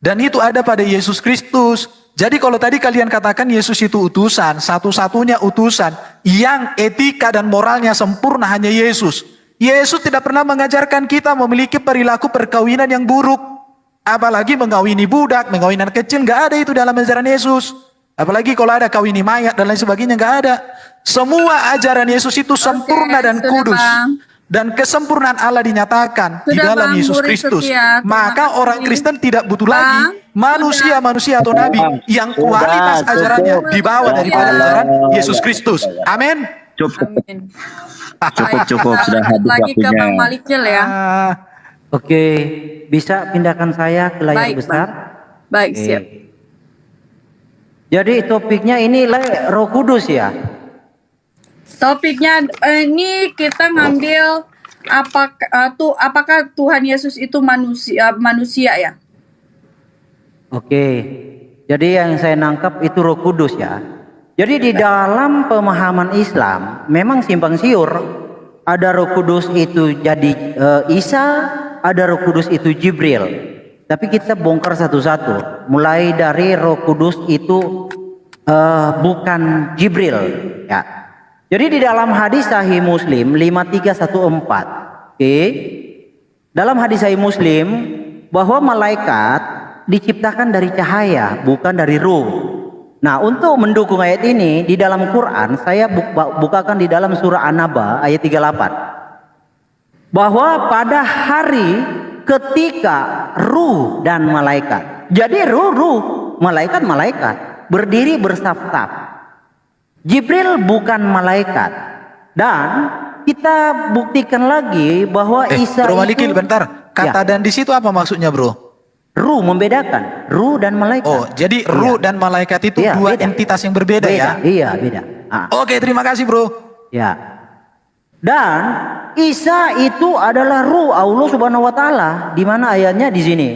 Dan itu ada pada Yesus Kristus. Jadi kalau tadi kalian katakan Yesus itu utusan, satu-satunya utusan yang etika dan moralnya sempurna hanya Yesus. Yesus tidak pernah mengajarkan kita memiliki perilaku perkawinan yang buruk. Apalagi mengawini budak, mengawini anak kecil, gak ada itu dalam ajaran Yesus. Apalagi kalau ada kawini mayat dan lain sebagainya, gak ada. Semua ajaran Yesus itu sempurna dan kudus. Dan kesempurnaan Allah dinyatakan di dalam Yesus Kristus. Maka orang Kristen tidak butuh lagi manusia-manusia atau nabi yang kualitas ajarannya dibawa daripada ajaran Yesus Kristus. Amin. Cukup sudah habis lagi ke Bang waktunya. Malikil ya. Oke, bisa pindahkan saya ke layar besar. Baik, Oke. siap. Jadi topiknya ini Roh Kudus ya. Topiknya ini kita ngambil apakah Tuhan Yesus itu manusia ya? Oke. Jadi yang saya nangkap itu Roh Kudus ya. Jadi di dalam pemahaman Islam memang simpang siur. Ada Roh Kudus itu jadi Isa, ada Roh Kudus itu Jibril. Tapi kita bongkar satu-satu. Mulai dari Roh Kudus itu bukan Jibril ya. Jadi di dalam hadis Sahih Muslim 5314, oke. Dalam hadis Sahih Muslim bahwa malaikat diciptakan dari cahaya, bukan dari ruh. Nah, untuk mendukung ayat ini di dalam Quran, saya bukakan di dalam surah An-Naba ayat 38. Bahwa pada hari ketika ruh dan malaikat. Jadi ruh, malaikat berdiri bersaf-saf. Jibril bukan malaikat. Dan kita buktikan lagi bahwa Isa Bro itu Malikil, bentar. Kata dan di situ apa maksudnya, Bro? Ruh membedakan, ruh dan malaikat. Oh, jadi ruh dan malaikat itu dua beda. entitas yang berbeda ya? Iya, beda. Oke, terima kasih, Bro. Ya. Dan Isa itu adalah ruh Allah Subhanahu wa taala. Di mana ayatnya di sini?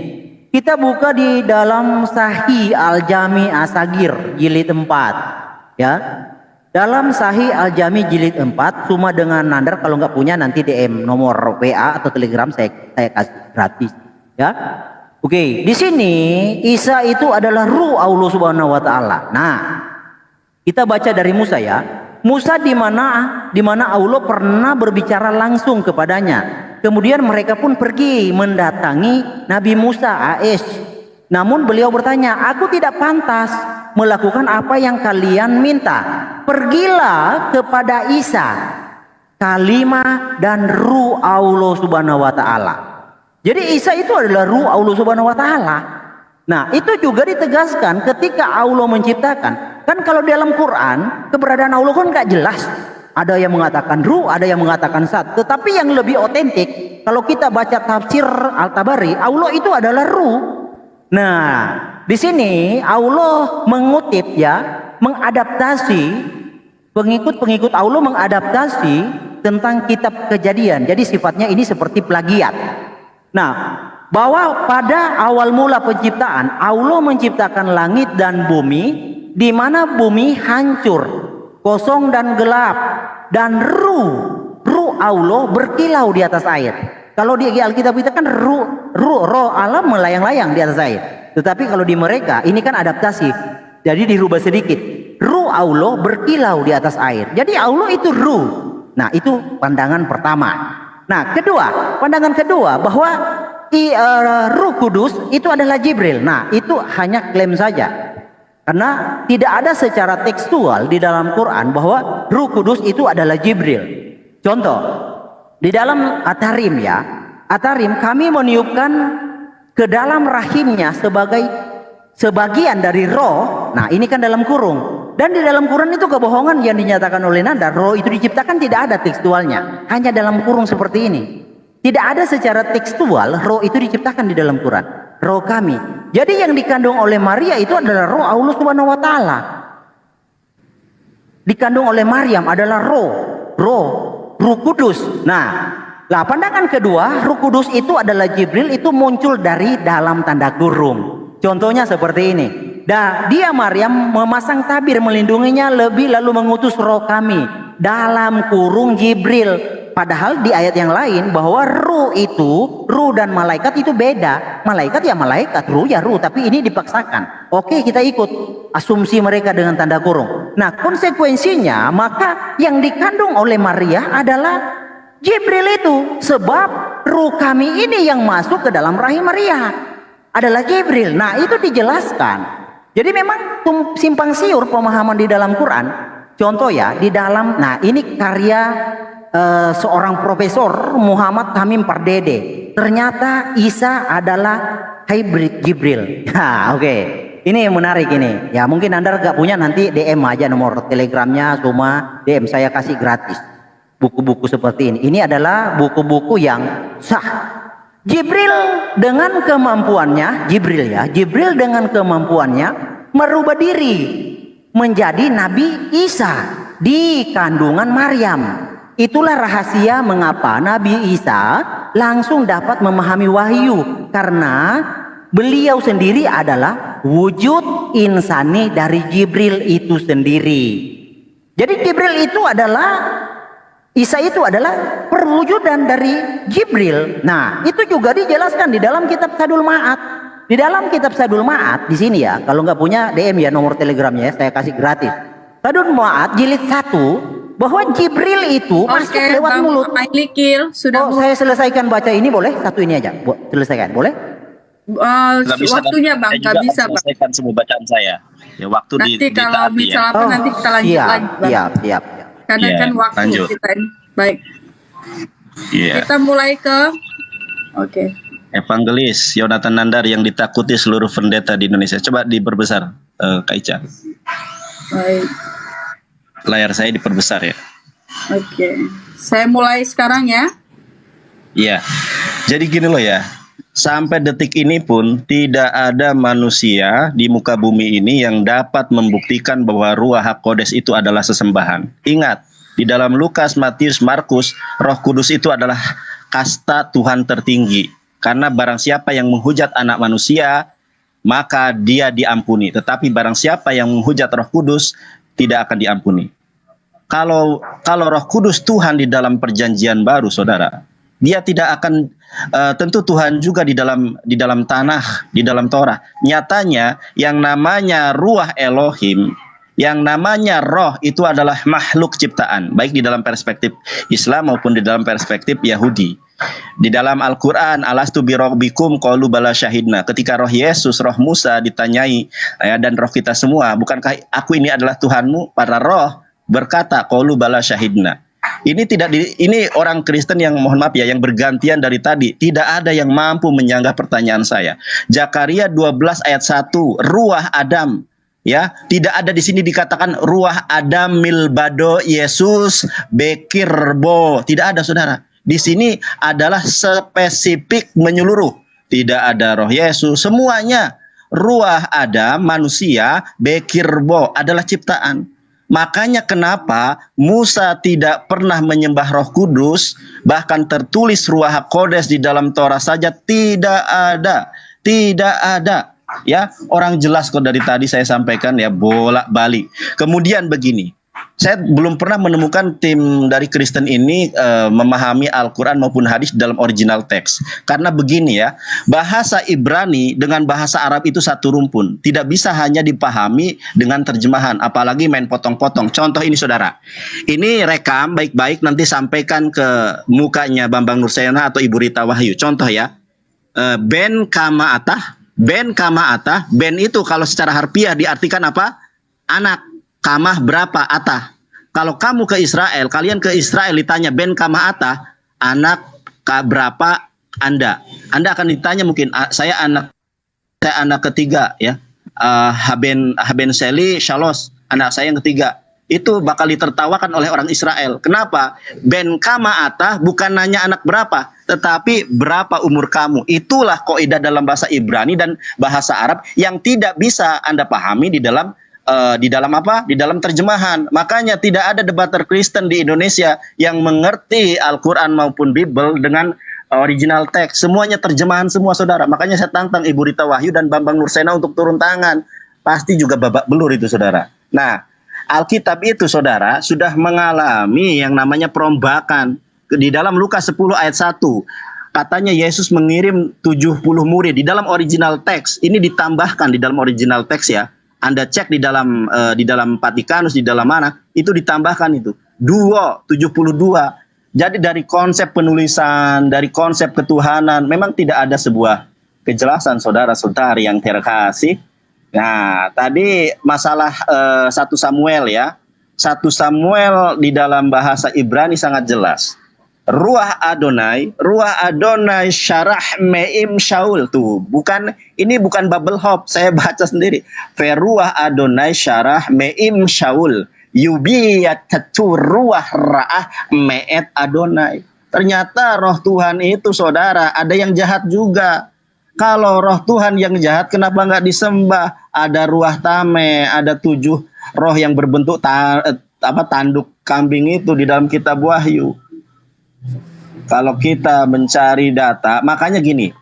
Kita buka di dalam Sahih Al-Jami As-Sagir jilid 4. Ya. Dalam Sahih Al-Jami jilid 4, cuma dengan Nandar, kalau nggak punya nanti DM nomor WA atau Telegram saya kasih gratis. Ya. Oke, di sini Isa itu adalah ruh Allah Subhanahu wa taala. Nah, kita baca dari Musa ya. Musa di mana Allah pernah berbicara langsung kepadanya. Kemudian mereka pun pergi mendatangi Nabi Musa AS. Namun beliau bertanya, "Aku tidak pantas melakukan apa yang kalian minta. Pergilah kepada Isa, kalimah dan ruh Allah Subhanahu wa taala." Jadi Isa itu adalah ruh Allah Subhanahu wa taala. Nah, itu juga ditegaskan ketika Allah menciptakan. Kan kalau dalam Quran, keberadaan Allah kan nggak jelas. Ada yang mengatakan ruh, ada yang mengatakan zat. Tetapi yang lebih otentik, kalau kita baca tafsir Al-Tabari, Allah itu adalah ruh. Nah, di sini Allah mengutip ya, mengadaptasi pengikut-pengikut Allah mengadaptasi tentang kitab Kejadian. Jadi sifatnya ini seperti plagiat. Nah, bahwa pada awal mula penciptaan Allah menciptakan langit dan bumi, di mana bumi hancur, kosong dan gelap, dan ruh Allah berkilau di atas air. Kalau di Alkitab kita kan roh Allah melayang-layang di atas air. Tetapi kalau di mereka ini kan adaptasi, jadi dirubah sedikit. Ruh Allah berkilau di atas air. Jadi Allah itu ruh. Nah, itu pandangan pertama. Nah, pandangan kedua bahwa Ruh Kudus itu adalah Jibril. Nah, itu hanya klaim saja. Karena tidak ada secara tekstual di dalam Quran bahwa Ruh Kudus itu adalah Jibril. Contoh, di dalam At-Tarim ya. At-Tarim kami meniupkan ke dalam rahimnya sebagai sebagian dari roh. Nah, ini kan dalam kurung. Dan di dalam Quran itu kebohongan yang dinyatakan oleh Nanda. Roh itu diciptakan tidak ada tekstualnya. Hanya dalam kurung seperti ini. Tidak ada secara tekstual roh itu diciptakan di dalam Quran. Roh kami. Jadi yang dikandung oleh Maria itu adalah roh Allah Subhanahu wa taala. Dikandung oleh Maryam adalah Ruh Kudus. Nah, pandangan kedua, Ruh Kudus itu adalah Jibril, itu muncul dari dalam tanda kurung. Contohnya seperti ini. Dia Maryam memasang tabir melindunginya, lalu mengutus roh kami dalam kurung Jibril. Padahal di ayat yang lain bahwa ruh dan malaikat itu beda. Malaikat ya malaikat, ruh ya ruh, tapi ini dipaksakan. Oke, kita ikut asumsi mereka dengan tanda kurung. Nah, konsekuensinya maka yang dikandung oleh Maria adalah Jibril itu. Sebab ruh kami ini yang masuk ke dalam rahim Maria adalah Jibril. Nah, itu dijelaskan. Jadi memang simpang siur pemahaman di dalam Quran. Contoh ya, di dalam, nah ini karya seorang profesor Muhammad Tamim Pardede. Ternyata Isa adalah hybrid Jibril. Nah, oke. Ini yang menarik ini. Ya, mungkin Anda nggak punya, nanti DM aja nomor Telegramnya, cuma DM saya kasih gratis. Buku-buku seperti ini. Ini adalah buku-buku yang sah. Jibril dengan kemampuannya, Jibril dengan kemampuannya merubah diri menjadi Nabi Isa di kandungan Maryam. Itulah rahasia mengapa Nabi Isa langsung dapat memahami wahyu, karena beliau sendiri adalah wujud insani dari Jibril itu sendiri. Jadi Jibril itu adalah, Isa itu adalah perwujudan dari Jibril. Nah, itu juga dijelaskan di dalam kitab Sadul Ma'ad. Di dalam kitab Sadul Ma'ad di sini ya, kalau nggak punya DM ya nomor telegramnya ya, saya kasih gratis. Sadul Ma'ad jilid 1, bahwa Jibril itu masuk lewat mulut. Sudah saya selesaikan baca ini boleh? Satu ini aja, selesaikan boleh? Waktunya Bang, nggak bisa Bang. Selesaikan semua bacaan saya. Ya waktu nanti kalau misal apa nanti kita lanjut lagi Bang. Siap. Karena kan waktu lanjut. kita ini. Baik. Kita mulai ke Evangelis Yonatan Nandar yang ditakuti seluruh pendeta di Indonesia. Coba diperbesar, Kak Ica. Baik. Layar saya diperbesar ya. Saya mulai sekarang ya. Iya. Jadi gini loh ya. Sampai detik ini pun tidak ada manusia di muka bumi ini yang dapat membuktikan bahwa Ruach HaKodes itu adalah sesembahan. Ingat, di dalam Lukas, Matius, Markus, Roh Kudus itu adalah kasta Tuhan tertinggi. Karena barang siapa yang menghujat anak manusia, maka dia diampuni. Tetapi barang siapa yang menghujat Roh Kudus, tidak akan diampuni. Kalau Roh Kudus Tuhan di dalam perjanjian baru, saudara, dia tidak akan tentu Tuhan juga di dalam tanah, di dalam Torah. Nyatanya yang namanya Ruach Elohim, yang namanya roh itu adalah makhluk ciptaan, baik di dalam perspektif Islam maupun di dalam perspektif Yahudi. Di dalam Al-Quran, alastu birabbikum qalu bala syahidna. Ketika roh Yesus, roh Musa ditanyai, dan roh kita semua, bukankah aku ini adalah Tuhanmu? Para roh berkata qalu bala syahidna. Ini orang Kristen yang mohon maaf ya, yang bergantian dari tadi, tidak ada yang mampu menyanggah pertanyaan saya. Zakaria 12 ayat 1, Ruach Adam. Ya, tidak ada di sini dikatakan Ruach Adam milbado Yesus bekirbo. Tidak ada, saudara. Di sini adalah spesifik menyeluruh. Tidak ada roh Yesus, semuanya Ruach Adam manusia, bekirbo adalah ciptaan. Makanya kenapa Musa tidak pernah menyembah Roh Kudus, bahkan tertulis Ruach HaKodes di dalam Torah saja tidak ada. Ya, orang jelas kok dari tadi saya sampaikan ya, bolak-balik. Kemudian begini, saya belum pernah menemukan tim dari Kristen ini memahami Al-Quran maupun hadis dalam original teks. Karena begini ya, bahasa Ibrani dengan bahasa Arab itu satu rumpun. Tidak bisa hanya dipahami dengan terjemahan, apalagi main potong-potong. Contoh ini saudara, ini rekam baik-baik, nanti sampaikan ke mukanya Bambang Nursena atau Ibu Rita Wahyu. Contoh ya, ben kama atah, ben itu kalau secara harfiah diartikan apa? Anak. Kamah berapa atah? Kalau kamu ke Israel, kalian ke Israel ditanya ben kamah atah, anak berapa Anda? Anda akan ditanya mungkin saya anak ketiga ya. Haben Seli Shalos, anak saya yang ketiga. Itu bakal ditertawakan oleh orang Israel. Kenapa? Ben kama atah bukan nanya anak berapa, tetapi berapa umur kamu. Itulah kaidah dalam bahasa Ibrani dan bahasa Arab yang tidak bisa Anda pahami di dalam apa? Di dalam terjemahan. Makanya tidak ada debater Kristen di Indonesia yang mengerti Al-Quran maupun Bible dengan original teks. Semuanya terjemahan semua, saudara. Makanya saya tantang Ibu Rita Wahyu dan Bambang Nursena untuk turun tangan. Pasti juga babak belur itu, saudara. Nah, Alkitab itu, saudara, sudah mengalami yang namanya perombakan. Di dalam Lukas 10 ayat 1, katanya Yesus mengirim 70 murid. Di dalam original teks, ini ditambahkan di dalam original teks ya. Anda cek di dalam Vatikanus, di dalam mana, itu ditambahkan itu. 72. Jadi dari konsep penulisan, dari konsep ketuhanan, memang tidak ada sebuah kejelasan, saudara-saudari yang terkasih. Nah, tadi masalah 1 Samuel ya. 1 Samuel di dalam bahasa Ibrani sangat jelas. Ruach Adonai syarah meim Shaul tuh, ini bukan bubble hop, saya baca sendiri. Ruach Adonai syarah meim Shaul yubiyatatu ruach ra'ah me'et Adonai. Ternyata roh Tuhan itu, saudara, ada yang jahat juga. Kalau roh Tuhan yang jahat, kenapa nggak disembah? Ada ruah tame, ada 7 roh yang berbentuk tanduk kambing itu di dalam kitab Wahyu. Kalau kita mencari data, makanya gini,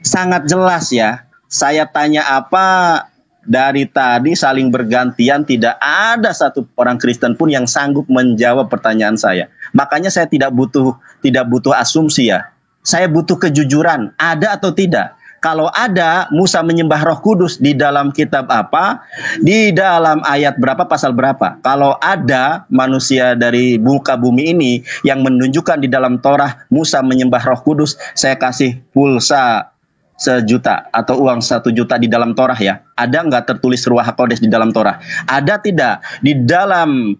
sangat jelas ya. Saya tanya apa dari tadi saling bergantian, tidak ada satu orang Kristen pun yang sanggup menjawab pertanyaan saya. Makanya saya tidak butuh asumsi ya. Saya butuh kejujuran, ada atau tidak. Kalau ada, Musa menyembah Roh Kudus di dalam kitab apa? Di dalam ayat berapa, pasal berapa? Kalau ada manusia dari muka bumi ini yang menunjukkan di dalam Torah Musa menyembah Roh Kudus, saya kasih pulsa 1 juta atau uang 1 juta di dalam Torah ya. Ada nggak tertulis Ruach HaKodes di dalam Torah? Ada tidak? Di dalam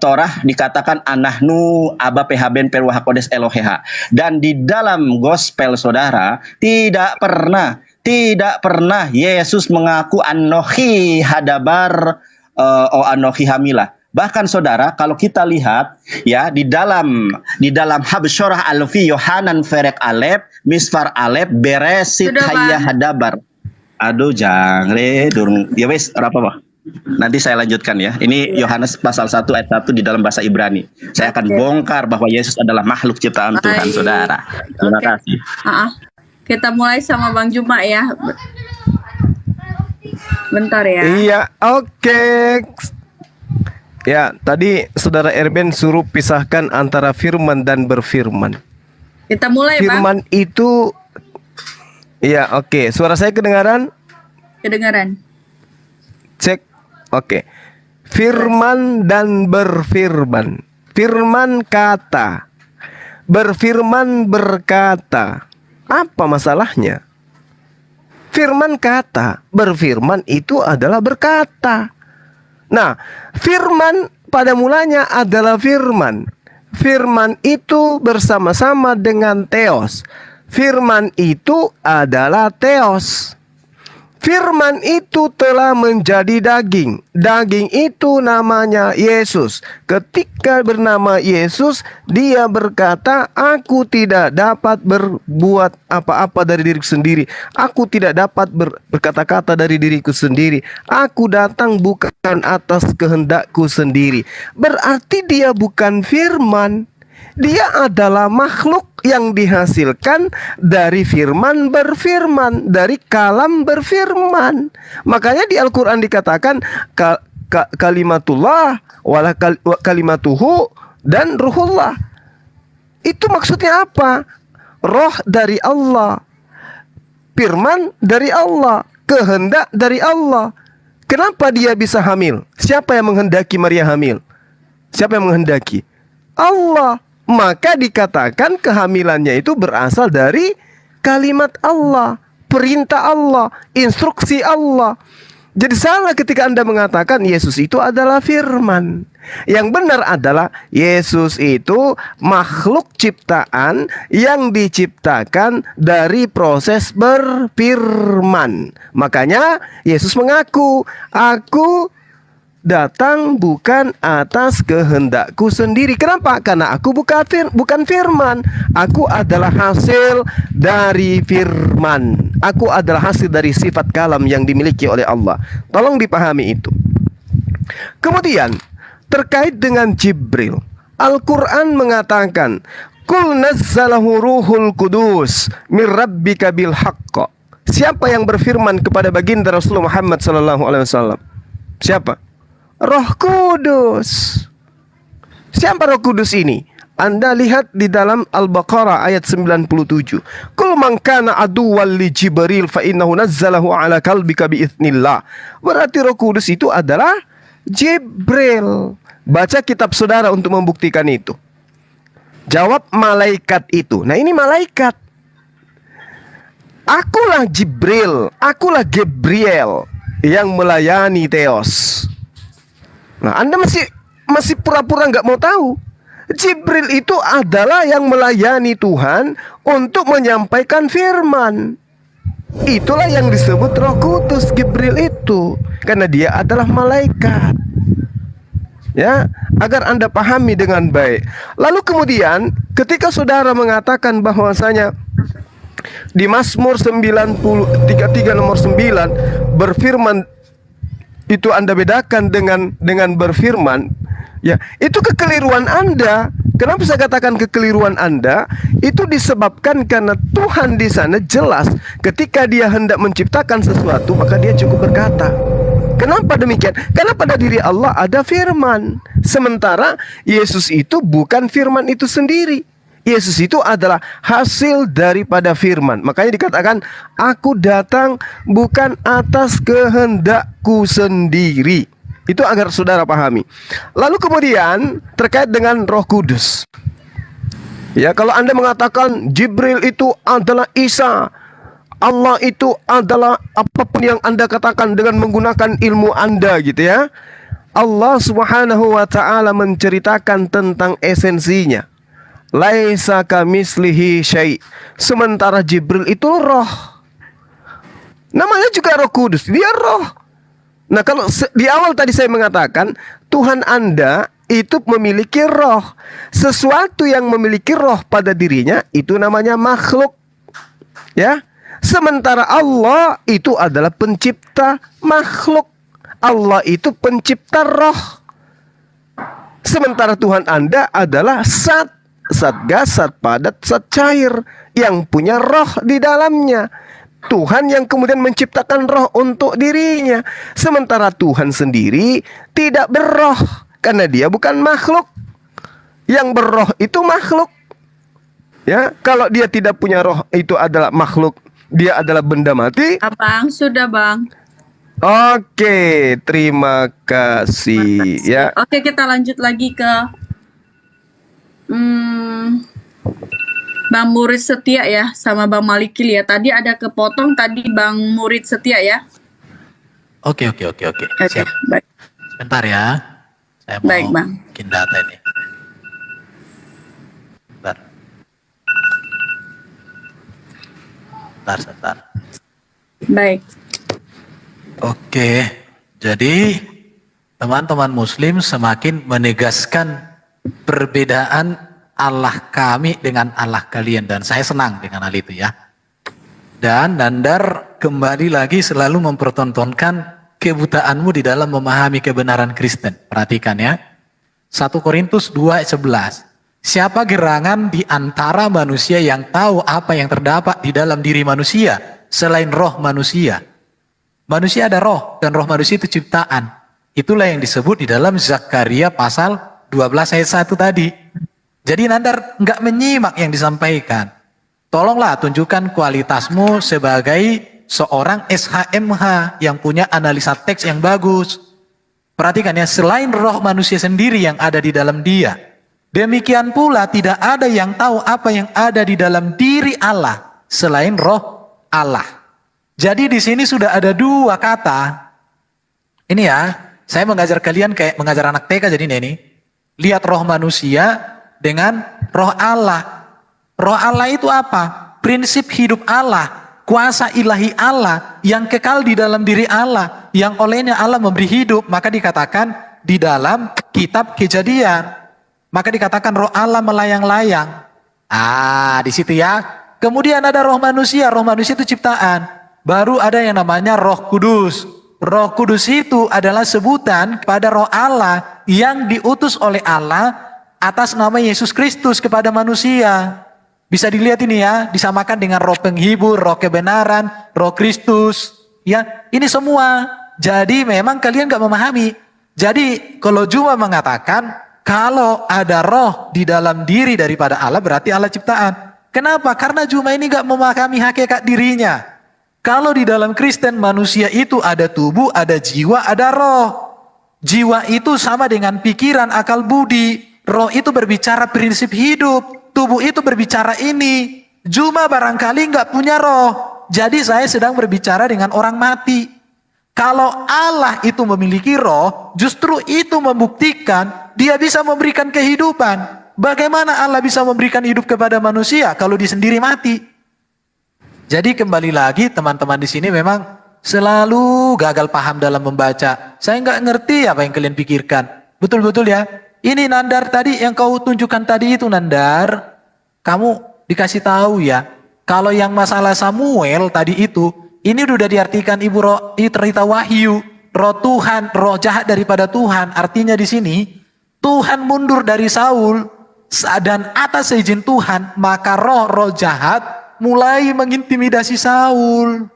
Torah dikatakan anahnu aba pehben per Ruach HaKodes Eloheha. Dan di dalam gospel saudara tidak pernah Yesus mengaku anohi hadabar anohi hamilah. Bahkan saudara, kalau kita lihat ya di dalam Habsyarah Alfi Yohanan Ferek Alep Misfar Alep Beresit Hayya Hadabar. Aduh jangre durung ya wes apa bah. Nanti saya lanjutkan ya. Ini Yohanes pasal 1 ayat 1 di dalam bahasa Ibrani. Saya akan bongkar bahwa Yesus adalah makhluk ciptaan Tuhan, saudara. Terima kasih. Kita mulai sama Bang Juma ya. Bentar ya. Iya, oke. Ya, tadi saudara Erben suruh pisahkan antara firman dan berfirman. Kita mulai, Firman Bang. itu, ya oke. Suara saya kedengaran? Kedengaran. Cek, oke. Firman dan berfirman. Firman kata, berfirman berkata. Apa masalahnya? Firman kata, berfirman itu adalah berkata. Nah, firman pada mulanya adalah firman. Firman itu bersama-sama dengan theos. Firman itu adalah theos. Firman itu telah menjadi daging. Daging itu namanya Yesus. Ketika bernama Yesus, dia berkata, aku tidak dapat berbuat apa-apa dari diriku sendiri. Aku tidak dapat berkata-kata dari diriku sendiri. Aku datang bukan atas kehendakku sendiri. Berarti dia bukan firman. Dia adalah makhluk yang dihasilkan dari firman berfirman, dari kalam berfirman. Makanya di Al-Quran dikatakan kalimatullah, kalimatuhu, dan ruhullah. Itu maksudnya apa? Roh dari Allah, firman dari Allah, kehendak dari Allah. Kenapa dia bisa hamil? Siapa yang menghendaki Maria hamil? Siapa yang menghendaki? Allah. Maka dikatakan kehamilannya itu berasal dari kalimat Allah, perintah Allah, instruksi Allah. Jadi salah ketika Anda mengatakan Yesus itu adalah firman. Yang benar adalah Yesus itu makhluk ciptaan yang diciptakan dari proses berfirman. Makanya Yesus mengaku, aku datang bukan atas kehendakku sendiri. Kenapa? Karena aku bukan firman. Aku adalah hasil dari firman. Aku adalah hasil dari sifat kalam yang dimiliki oleh Allah. Tolong dipahami itu. Kemudian terkait dengan Jibril, Al-Quran mengatakan, Qul nazzalahu ruhul kudus min rabbika bil haqq. Siapa yang berfirman kepada baginda Rasulullah Muhammad SAW? Siapa? Roh Kudus. Siapa Roh Kudus ini? Anda lihat di dalam Al-Baqarah ayat 97. Qul man kana aduwwan li Jibril fa innahu nazzalahu ala qalbika bi idznillah. Berarti Roh Kudus itu adalah Jibril. Baca kitab saudara untuk membuktikan itu. Jawab malaikat itu. Nah, ini malaikat. Akulah Jibril, akulah Gabriel yang melayani Theos. Nah, Anda masih pura-pura nggak mau tahu. Jibril itu adalah yang melayani Tuhan untuk menyampaikan firman. Itulah yang disebut Roh Kudus, Jibril itu, karena dia adalah malaikat. Ya, agar Anda pahami dengan baik. Lalu kemudian ketika saudara mengatakan bahwasanya di Mazmur 33 nomor 9 berfirman, itu Anda bedakan dengan berfirman. Ya, itu kekeliruan Anda. Kenapa saya katakan kekeliruan Anda? Itu disebabkan karena Tuhan di sana jelas ketika Dia hendak menciptakan sesuatu, maka Dia cukup berkata. Kenapa demikian? Karena pada diri Allah ada firman. Sementara Yesus itu bukan firman itu sendiri. Yesus itu adalah hasil daripada firman. Makanya dikatakan, aku datang bukan atas kehendakku sendiri. Itu agar saudara pahami. Lalu kemudian terkait dengan Roh Kudus. Ya, kalau Anda mengatakan Jibril itu adalah Isa, Allah itu adalah apapun yang Anda katakan dengan menggunakan ilmu Anda gitu ya. Allah Subhanahu wa taala menceritakan tentang esensinya. Laisa kamislihi syai'. Sementara Jibril itu roh. Namanya juga Roh Kudus, dia roh. Nah, kalau di awal tadi saya mengatakan Tuhan Anda itu memiliki roh. Sesuatu yang memiliki roh pada dirinya itu namanya makhluk. Ya. Sementara Allah itu adalah pencipta makhluk. Allah itu pencipta roh. Sementara Tuhan Anda adalah zat gas, zat padat, zat cair yang punya roh di dalamnya. Tuhan yang kemudian menciptakan roh untuk dirinya. Sementara Tuhan sendiri tidak berroh, karena Dia bukan makhluk. Yang berroh itu makhluk. Ya, kalau Dia tidak punya roh, itu adalah makhluk. Dia adalah benda mati. Abang, sudah Bang. Oke, terima kasih. Ya. Oke, kita lanjut lagi ke Bang Murid Setia ya, sama Bang Malikil ya. Tadi ada kepotong tadi Bang Murid Setia ya. Oke. Siap. Baik. Sebentar ya. Saya mau Baik, Bang. bikin data ini. Sebentar. Baik. Oke. Jadi teman-teman muslim semakin menegaskan perbedaan Allah kami dengan Allah kalian, dan saya senang dengan hal itu ya. Dan Nandar kembali lagi selalu mempertontonkan kebutaanmu di dalam memahami kebenaran Kristen. Perhatikan ya. 1 Korintus 2 ayat 11. Siapa gerangan di antara manusia yang tahu apa yang terdapat di dalam diri manusia selain roh manusia? Manusia ada roh, dan roh manusia itu ciptaan. Itulah yang disebut di dalam Zakaria pasal 12 ayat 1 tadi. Jadi Nandar nggak menyimak yang disampaikan. Tolonglah tunjukkan kualitasmu sebagai seorang SHMH yang punya analisa teks yang bagus. Perhatikan ya, selain roh manusia sendiri yang ada di dalam dia, demikian pula tidak ada yang tahu apa yang ada di dalam diri Allah selain roh Allah. Jadi di sini sudah ada dua kata. Ini ya, saya mengajar kalian kayak mengajar anak TK jadi ini. Lihat roh manusia dengan roh Allah. Roh Allah itu apa? Prinsip hidup Allah, kuasa ilahi Allah yang kekal di dalam diri Allah, yang olehnya Allah memberi hidup. Maka dikatakan di dalam kitab Kejadian, maka dikatakan roh Allah melayang-layang. Di situ ya. Kemudian ada roh manusia itu ciptaan. Baru ada yang namanya Roh Kudus. Roh Kudus itu adalah sebutan kepada roh Allah yang diutus oleh Allah atas nama Yesus Kristus kepada manusia. Bisa dilihat ini ya, disamakan dengan roh penghibur, roh kebenaran, roh Kristus. Ya, ini semua. Jadi memang kalian gak memahami. Jadi kalau Juma mengatakan kalau ada roh di dalam diri daripada Allah, berarti Allah ciptaan. Kenapa? Karena Juma ini gak memahami hakikat dirinya. Kalau di dalam Kristen manusia itu ada tubuh, ada jiwa, ada roh. Jiwa itu sama dengan pikiran, akal budi. Roh itu berbicara prinsip hidup. Tubuh itu berbicara ini. Juma barangkali nggak punya roh. Jadi saya sedang berbicara dengan orang mati. Kalau Allah itu memiliki roh, justru itu membuktikan Dia bisa memberikan kehidupan. Bagaimana Allah bisa memberikan hidup kepada manusia kalau Dia sendiri mati? Jadi kembali lagi teman-teman di sini memang selalu gagal paham dalam membaca. Saya nggak ngerti apa yang kalian pikirkan. Betul-betul ya. Ini Nandar tadi yang kau tunjukkan tadi itu Nandar. Kamu dikasih tahu ya. Kalau yang masalah Samuel tadi itu, ini sudah diartikan Ibu Rita Wahyu. Roh Tuhan, roh jahat daripada Tuhan. Artinya di sini, Tuhan mundur dari Saul, dan atas izin Tuhan, maka roh-roh jahat mulai mengintimidasi Saul.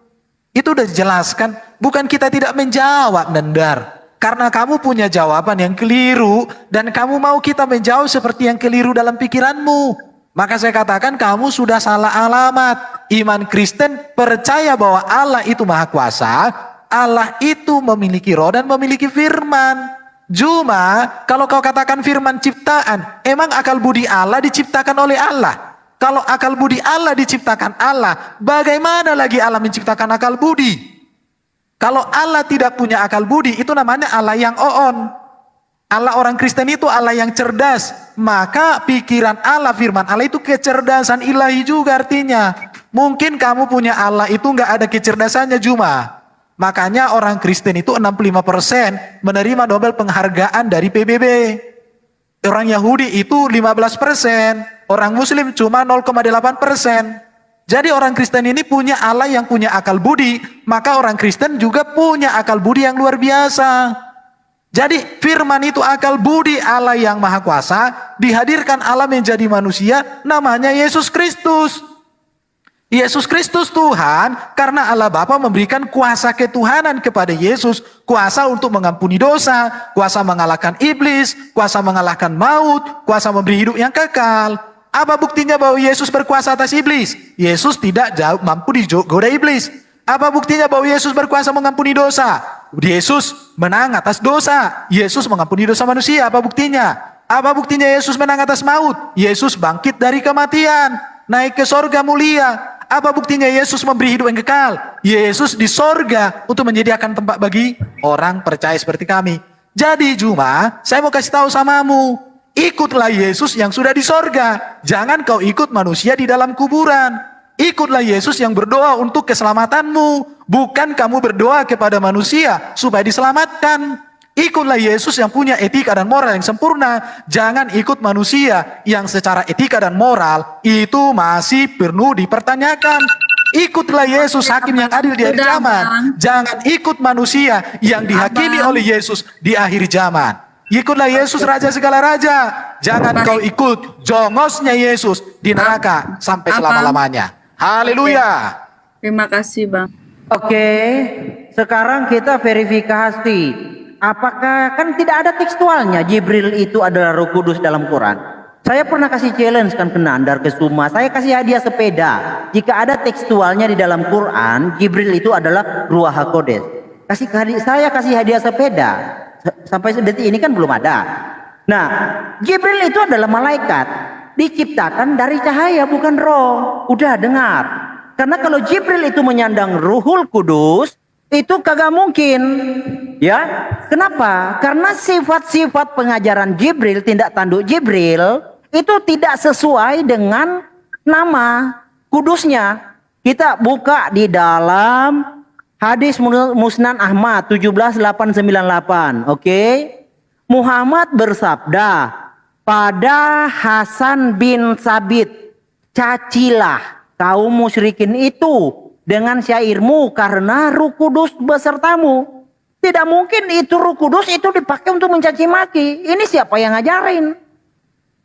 Itu udah dijelaskan, bukan kita tidak menjawab, Nendar. Karena kamu punya jawaban yang keliru, dan kamu mau kita menjawab seperti yang keliru dalam pikiranmu. Maka saya katakan kamu sudah salah alamat. Iman Kristen percaya bahwa Allah itu maha kuasa, Allah itu memiliki roh dan memiliki firman. Cuma kalau kau katakan firman ciptaan, emang akal budi Allah diciptakan oleh Allah? Kalau akal budi Allah diciptakan Allah, bagaimana lagi Allah menciptakan akal budi? Kalau Allah tidak punya akal budi, itu namanya Allah yang oon. Allah orang Kristen itu Allah yang cerdas. Maka pikiran Allah, firman Allah itu kecerdasan ilahi juga artinya. Mungkin kamu punya Allah itu nggak ada kecerdasannya cuma. Makanya orang Kristen itu 65% menerima Nobel penghargaan dari PBB. Orang Yahudi itu 15%. Orang Muslim cuma 0,8%. Jadi orang Kristen ini punya Allah yang punya akal budi. Maka orang Kristen juga punya akal budi yang luar biasa. Jadi firman itu akal budi Allah yang maha kuasa. Dihadirkan Allah menjadi manusia. Namanya Yesus Kristus. Yesus Kristus Tuhan, karena Allah Bapa memberikan kuasa ketuhanan kepada Yesus, kuasa untuk mengampuni dosa, kuasa mengalahkan iblis, kuasa mengalahkan maut, kuasa memberi hidup yang kekal. Apa buktinya bahwa Yesus berkuasa atas iblis? Yesus tidak mampu digoda iblis. Apa buktinya bahwa Yesus berkuasa mengampuni dosa? Yesus menang atas dosa. Yesus mengampuni dosa manusia. Apa buktinya? Apa buktinya Yesus menang atas maut? Yesus bangkit dari kematian, naik ke sorga mulia. Apa buktinya Yesus memberi hidup yang kekal? Yesus di sorga untuk menyediakan tempat bagi orang percaya seperti kami. Jadi cuma saya mau kasih tahu samamu, ikutlah Yesus yang sudah di sorga. Jangan kau ikut manusia di dalam kuburan. Ikutlah Yesus yang berdoa untuk keselamatanmu. Bukan kamu berdoa kepada manusia supaya diselamatkan. Ikutlah Yesus yang punya etika dan moral yang sempurna. Jangan ikut manusia yang secara etika dan moral itu masih perlu dipertanyakan. Ikutlah Yesus hakim yang adil di akhir zaman. Jangan ikut manusia yang dihakimi oleh Yesus di akhir zaman. Ikutlah Yesus raja segala raja. Jangan kau ikut jongosnya Yesus di neraka sampai selama-lamanya. Haleluya. Terima kasih, Bang. Oke, sekarang kita verifikasi. Apakah kan tidak ada tekstualnya Jibril itu adalah Roh Kudus dalam Quran. Saya pernah kasih challenge kan ke Nandar, ke Suma. Saya kasih hadiah sepeda. Jika ada tekstualnya di dalam Quran, Jibril itu adalah Ruach HaKodes. Saya kasih hadiah sepeda. Sampai detik ini kan belum ada. Nah, Jibril itu adalah malaikat. Diciptakan dari cahaya bukan roh. Udah dengar. Karena kalau Jibril itu menyandang Ruhul Kudus, itu kagak mungkin. Ya, kenapa? Karena sifat-sifat pengajaran Jibril, tindak tanduk Jibril, itu tidak sesuai dengan nama kudusnya. Kita buka di dalam hadis Musnad Ahmad 17898. Oke. Muhammad bersabda, pada Hasan bin Sabit, cacilah kaum musyrikin itu dengan syairmu karena Ruh Kudus besertamu. Tidak mungkin itu Ruh Kudus itu dipakai untuk mencaci maki. Ini siapa yang ngajarin?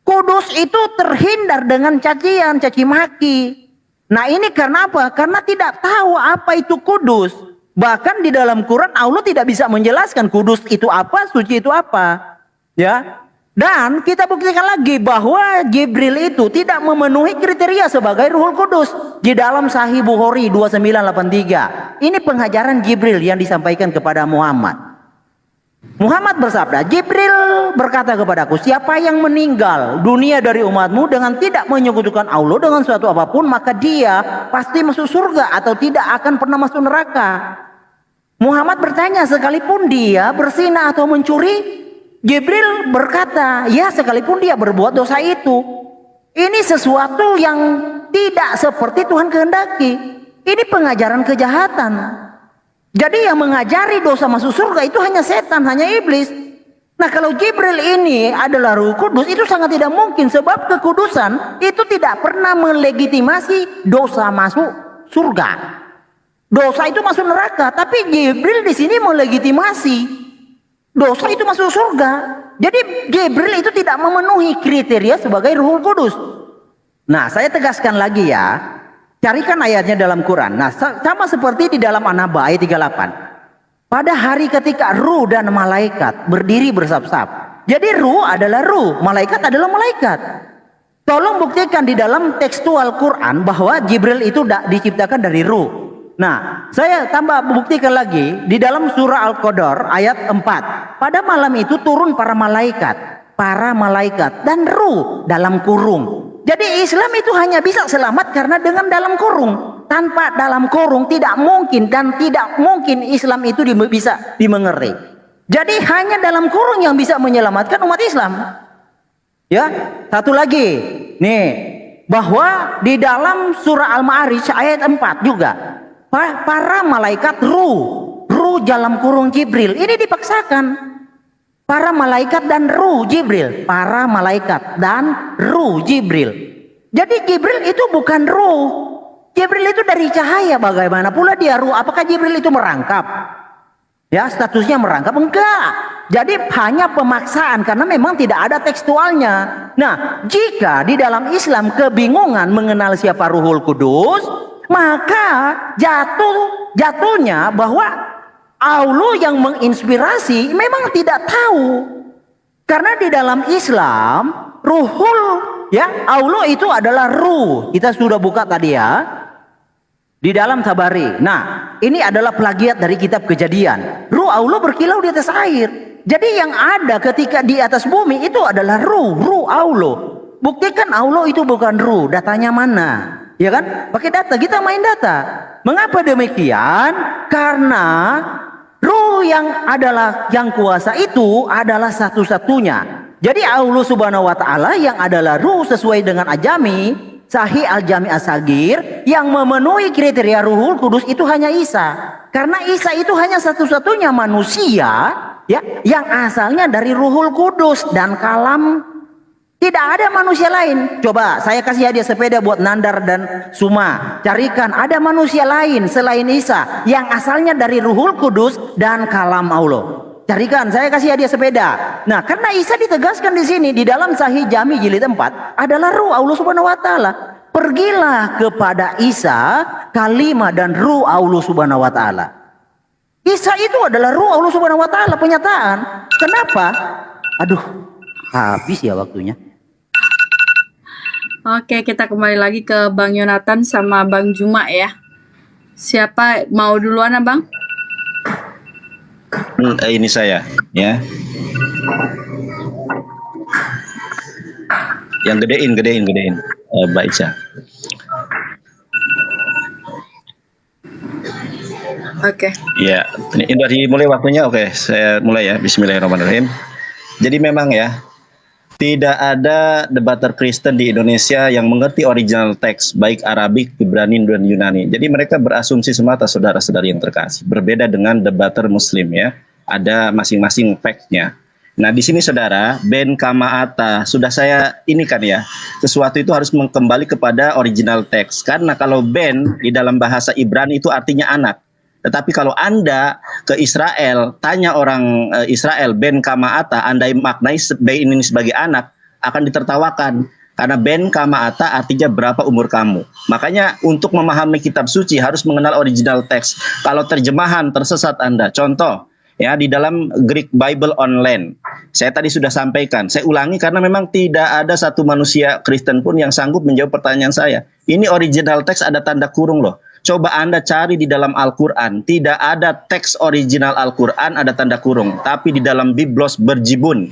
Kudus itu terhindar dengan cacian, caci maki. Nah ini karena apa? Karena tidak tahu apa itu kudus. Bahkan di dalam Quran Allah tidak bisa menjelaskan kudus itu apa, suci itu apa. Ya. Dan kita buktikan lagi bahwa Jibril itu tidak memenuhi kriteria sebagai Ruhul Kudus. Di dalam Sahih Bukhari 2983. Ini pengajaran Jibril yang disampaikan kepada Muhammad. Muhammad bersabda, Jibril berkata kepadaku, siapa yang meninggal dunia dari umatmu dengan tidak menyekutukan Allah dengan suatu apapun, maka dia pasti masuk surga atau tidak akan pernah masuk neraka. Muhammad bertanya, sekalipun dia berzina atau mencuri? Jibril berkata, ya sekalipun dia berbuat dosa itu. Ini sesuatu yang tidak seperti Tuhan kehendaki. Ini pengajaran kejahatan. Jadi yang mengajari dosa masuk surga itu hanya setan, hanya iblis. Nah kalau Jibril ini adalah Ruh Kudus, itu sangat tidak mungkin. Sebab kekudusan itu tidak pernah melegitimasi dosa masuk surga. Dosa itu masuk neraka. Tapi Jibril di sini melegitimasi dosa itu masuk surga. Jadi Jibril itu tidak memenuhi kriteria sebagai Ruhul Kudus. Nah, saya tegaskan lagi ya. Carikan ayatnya dalam Quran. Nah, sama seperti di dalam An-Naba ayat 38. Pada hari ketika ruh dan malaikat berdiri bersab-sab. Jadi ruh adalah ruh, malaikat adalah malaikat. Tolong buktikan di dalam tekstual Quran bahwa Jibril itu diciptakan dari ruh. Nah, saya tambah buktikan lagi di dalam surah Al-Qadar ayat 4. Pada malam itu turun para malaikat dan ruh dalam kurung. Jadi Islam itu hanya bisa selamat karena dengan dalam kurung. Tanpa dalam kurung tidak mungkin, dan tidak mungkin Islam itu bisa dimengerti. Jadi hanya dalam kurung yang bisa menyelamatkan umat Islam. Ya, satu lagi. Nih, bahwa di dalam surah Al-Ma'arij ayat 4 juga para malaikat ruh dalam kurung Jibril. Ini dipaksakan. Para malaikat dan ruh Jibril, para malaikat dan ruh Jibril. Jadi Jibril itu bukan ruh. Jibril itu dari cahaya, bagaimana pula dia ruh? Apakah Jibril itu merangkap? Ya, statusnya merangkap? Enggak. Jadi hanya pemaksaan karena memang tidak ada tekstualnya. Nah, jika di dalam Islam kebingungan mengenal siapa Ruhul Kudus, maka jatuhnya bahwa Allah yang menginspirasi memang tidak tahu. Karena di dalam Islam Allah itu adalah ruh. Kita sudah buka tadi ya. Di dalam Tabari. Nah, ini adalah plagiat dari kitab Kejadian. Ruh Allah berkilau di atas air. Jadi yang ada ketika di atas bumi itu adalah ruh Allah. Buktikan Allah itu bukan ruh. Datanya mana? Ya kan? Pakai data, kita main data. Mengapa demikian? Karena ruh yang kuasa itu adalah satu-satunya. Jadi Allah Subhanahu wa taala yang adalah ruh sesuai dengan Ajami Sahih Al-Jami As-Sagir, yang memenuhi kriteria Ruhul Kudus itu hanya Isa. Karena Isa itu hanya satu-satunya manusia ya yang asalnya dari Ruhul Kudus dan kalam. Tidak ada manusia lain. Coba saya kasih hadiah sepeda buat Nandar dan Suma. Carikan ada manusia lain selain Isa yang asalnya dari Ruhul Kudus dan kalam Allah. Carikan, saya kasih hadiah sepeda. Nah, karena Isa ditegaskan di sini di dalam Sahih Jami jilid 4 adalah ruh Allah Subhanahu wa taala. Pergilah kepada Isa, kalimah dan ruh Allah Subhanahu wa taala. Isa itu adalah ruh Allah Subhanahu wa taala, penyataan. Kenapa? Aduh, habis ya waktunya. Oke, kita kembali lagi ke Bang Yonatan sama Bang Juma ya. Siapa mau duluan, Bang? Ini saya ya. Yang gedein. Baik Sa. Oke. Ya, ini dari mulai waktunya. Oke, saya mulai ya. Bismillahirrahmanirrahim. Jadi memang ya, tidak ada debater Kristen di Indonesia yang mengerti original teks baik Arabik, Ibrani dan Yunani. Jadi mereka berasumsi semata, saudara-saudari yang terkasih. Berbeda dengan debater Muslim ya. Ada masing-masing fact-nya. Nah, di sini saudara, ben kamaata sudah saya ini kan ya. Sesuatu itu harus kembali kepada original teks. Karena kalau ben di dalam bahasa Ibrani itu artinya anak. Tetapi kalau Anda ke Israel, tanya orang Israel, ben kamaata, Anda maknai ben ini sebagai anak, akan ditertawakan. Karena ben kamaata artinya berapa umur kamu. Makanya untuk memahami kitab suci harus mengenal original teks. Kalau terjemahan tersesat Anda. Contoh, ya di dalam Greek Bible Online. Saya tadi sudah sampaikan. Saya ulangi karena memang tidak ada satu manusia Kristen pun yang sanggup menjawab pertanyaan saya. Ini original teks ada tanda kurung loh. Coba Anda cari di dalam Al-Quran. Tidak ada teks original Al-Quran ada tanda kurung. Tapi di dalam Biblos berjibun.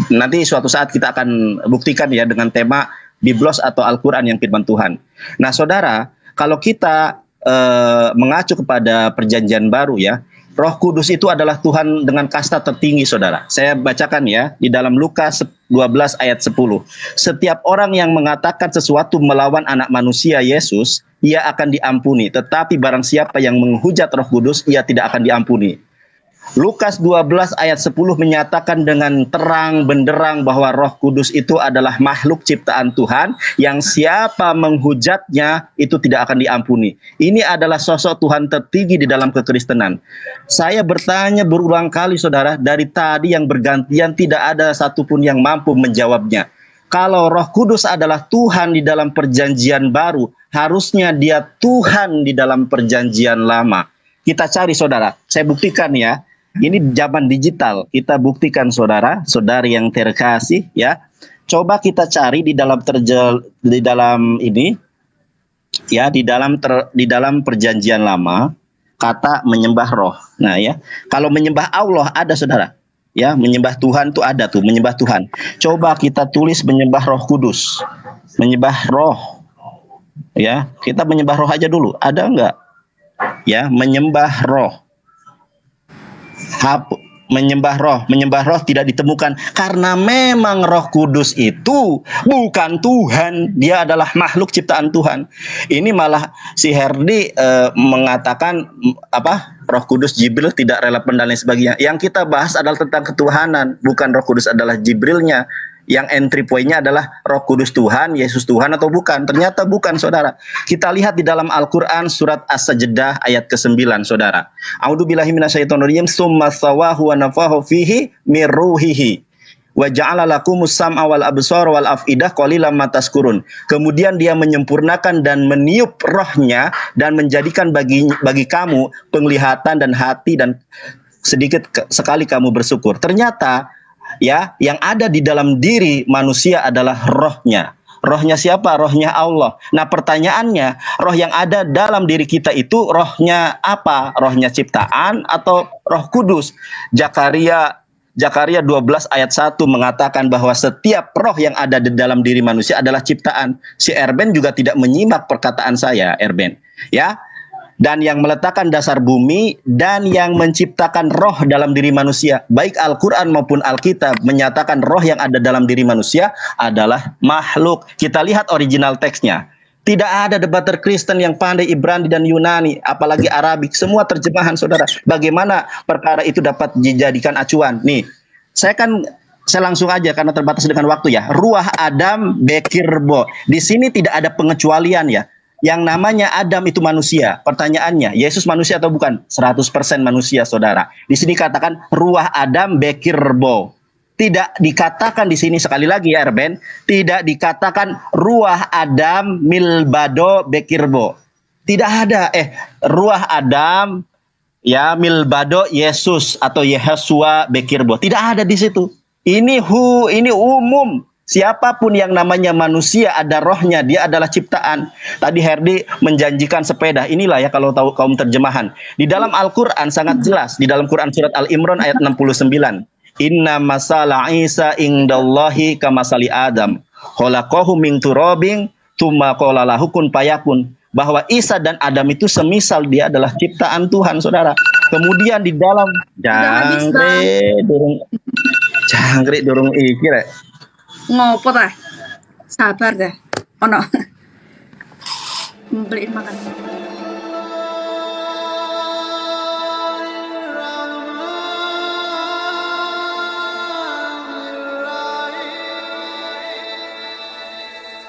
Nanti suatu saat kita akan buktikan ya dengan tema Biblos atau Al-Quran yang firman Tuhan. Nah saudara, kalau kita mengacu kepada perjanjian baru ya, Roh Kudus itu adalah Tuhan dengan kasta tertinggi saudara. Saya bacakan ya di dalam Lukas 12 ayat 10. Setiap orang yang mengatakan sesuatu melawan anak manusia Yesus, ia akan diampuni. Tetapi barang siapa yang menghujat Roh Kudus, ia tidak akan diampuni. Lukas 12 ayat 10 menyatakan dengan terang benderang bahwa Roh Kudus itu adalah makhluk ciptaan Tuhan yang siapa menghujatnya itu tidak akan diampuni. Ini adalah sosok Tuhan tertinggi di dalam kekristenan. Saya bertanya berulang kali saudara, dari tadi yang bergantian tidak ada satupun yang mampu menjawabnya. Kalau Roh Kudus adalah Tuhan di dalam perjanjian baru, harusnya dia Tuhan di dalam perjanjian lama. Kita cari saudara, saya buktikan ya. Ini zaman digital, kita buktikan saudara, saudari yang terkasih ya. Coba kita cari di dalam ini ya, di dalam perjanjian lama kata menyembah roh. Nah ya, kalau menyembah Allah ada saudara. Ya, menyembah Tuhan tuh ada tuh, menyembah Tuhan. Coba kita tulis menyembah Roh Kudus. Menyembah roh. Ya, kita menyembah roh aja dulu. Ada enggak? Ya, menyembah roh. Menyembah roh tidak ditemukan karena memang Roh Kudus itu bukan Tuhan, dia adalah makhluk ciptaan Tuhan. Ini malah si Herdi mengatakan apa, Roh Kudus Jibril tidak relevan dan lain sebagainya. Yang kita bahas adalah tentang ketuhanan, bukan Roh Kudus adalah Jibrilnya. Yang entry point-nya adalah Roh Kudus Tuhan, Yesus Tuhan atau bukan. Ternyata bukan saudara. Kita lihat di dalam Al-Quran surat As-Sajdah ayat ke-9 saudara. A'udzubillahi minasyaitonirrajim, summa sawahu wa nafahu fihi mir ruhihi wa ja'ala lakumus sam'a wal absar wal afidah qalilan ma tazkurun. Kemudian dia menyempurnakan dan meniup rohnya dan menjadikan bagi kamu penglihatan dan hati dan sedikit sekali kamu bersyukur. Ternyata ya, yang ada di dalam diri manusia adalah rohnya. Rohnya siapa? Rohnya Allah. Nah pertanyaannya, roh yang ada dalam diri kita itu rohnya apa? Rohnya ciptaan atau Roh Kudus? Zakaria 12 ayat 1 mengatakan bahwa setiap roh yang ada di dalam diri manusia adalah ciptaan. Si Erben juga tidak menyimak perkataan saya, Erben. Ya. Dan yang meletakkan dasar bumi dan yang menciptakan roh dalam diri manusia. Baik Al-Quran maupun Alkitab menyatakan roh yang ada dalam diri manusia adalah makhluk. Kita lihat original teksnya. Tidak ada debater Kristen yang pandai Ibrani dan Yunani, apalagi Arabik. Semua terjemahan saudara. Bagaimana perkara itu dapat dijadikan acuan? Nih, saya langsung aja karena terbatas dengan waktu ya. Ruah Adam Bekirbo. Di sini tidak ada pengecualian ya. Yang namanya Adam itu manusia. Pertanyaannya, Yesus manusia atau bukan? 100% manusia, saudara. Di sini katakan ruah Adam Bekirbo. Tidak dikatakan di sini, sekali lagi ya Erben, tidak dikatakan ruah Adam Milbado Bekirbo. Tidak ada. Ruah Adam ya Milbado Yesus atau Yehosua Bekirbo. Tidak ada di situ. Ini umum. Siapapun yang namanya manusia ada rohnya, dia adalah ciptaan. Tadi Herdi menjanjikan sepeda. Inilah ya kalau tahu kaum terjemahan. Di dalam Al-Qur'an sangat jelas, di dalam Quran surat Al-Imran ayat 69. Inna masala Isa indallahi kamasali Adam. Khalaqahu min turabin tsumma qala lahu kun fayakun. Bahwa Isa dan Adam itu semisal dia adalah ciptaan Tuhan, saudara. Kemudian di dalam jangkrik durung iki rek. Ngopo ta? Sabar deh. Ono. Beliin makan.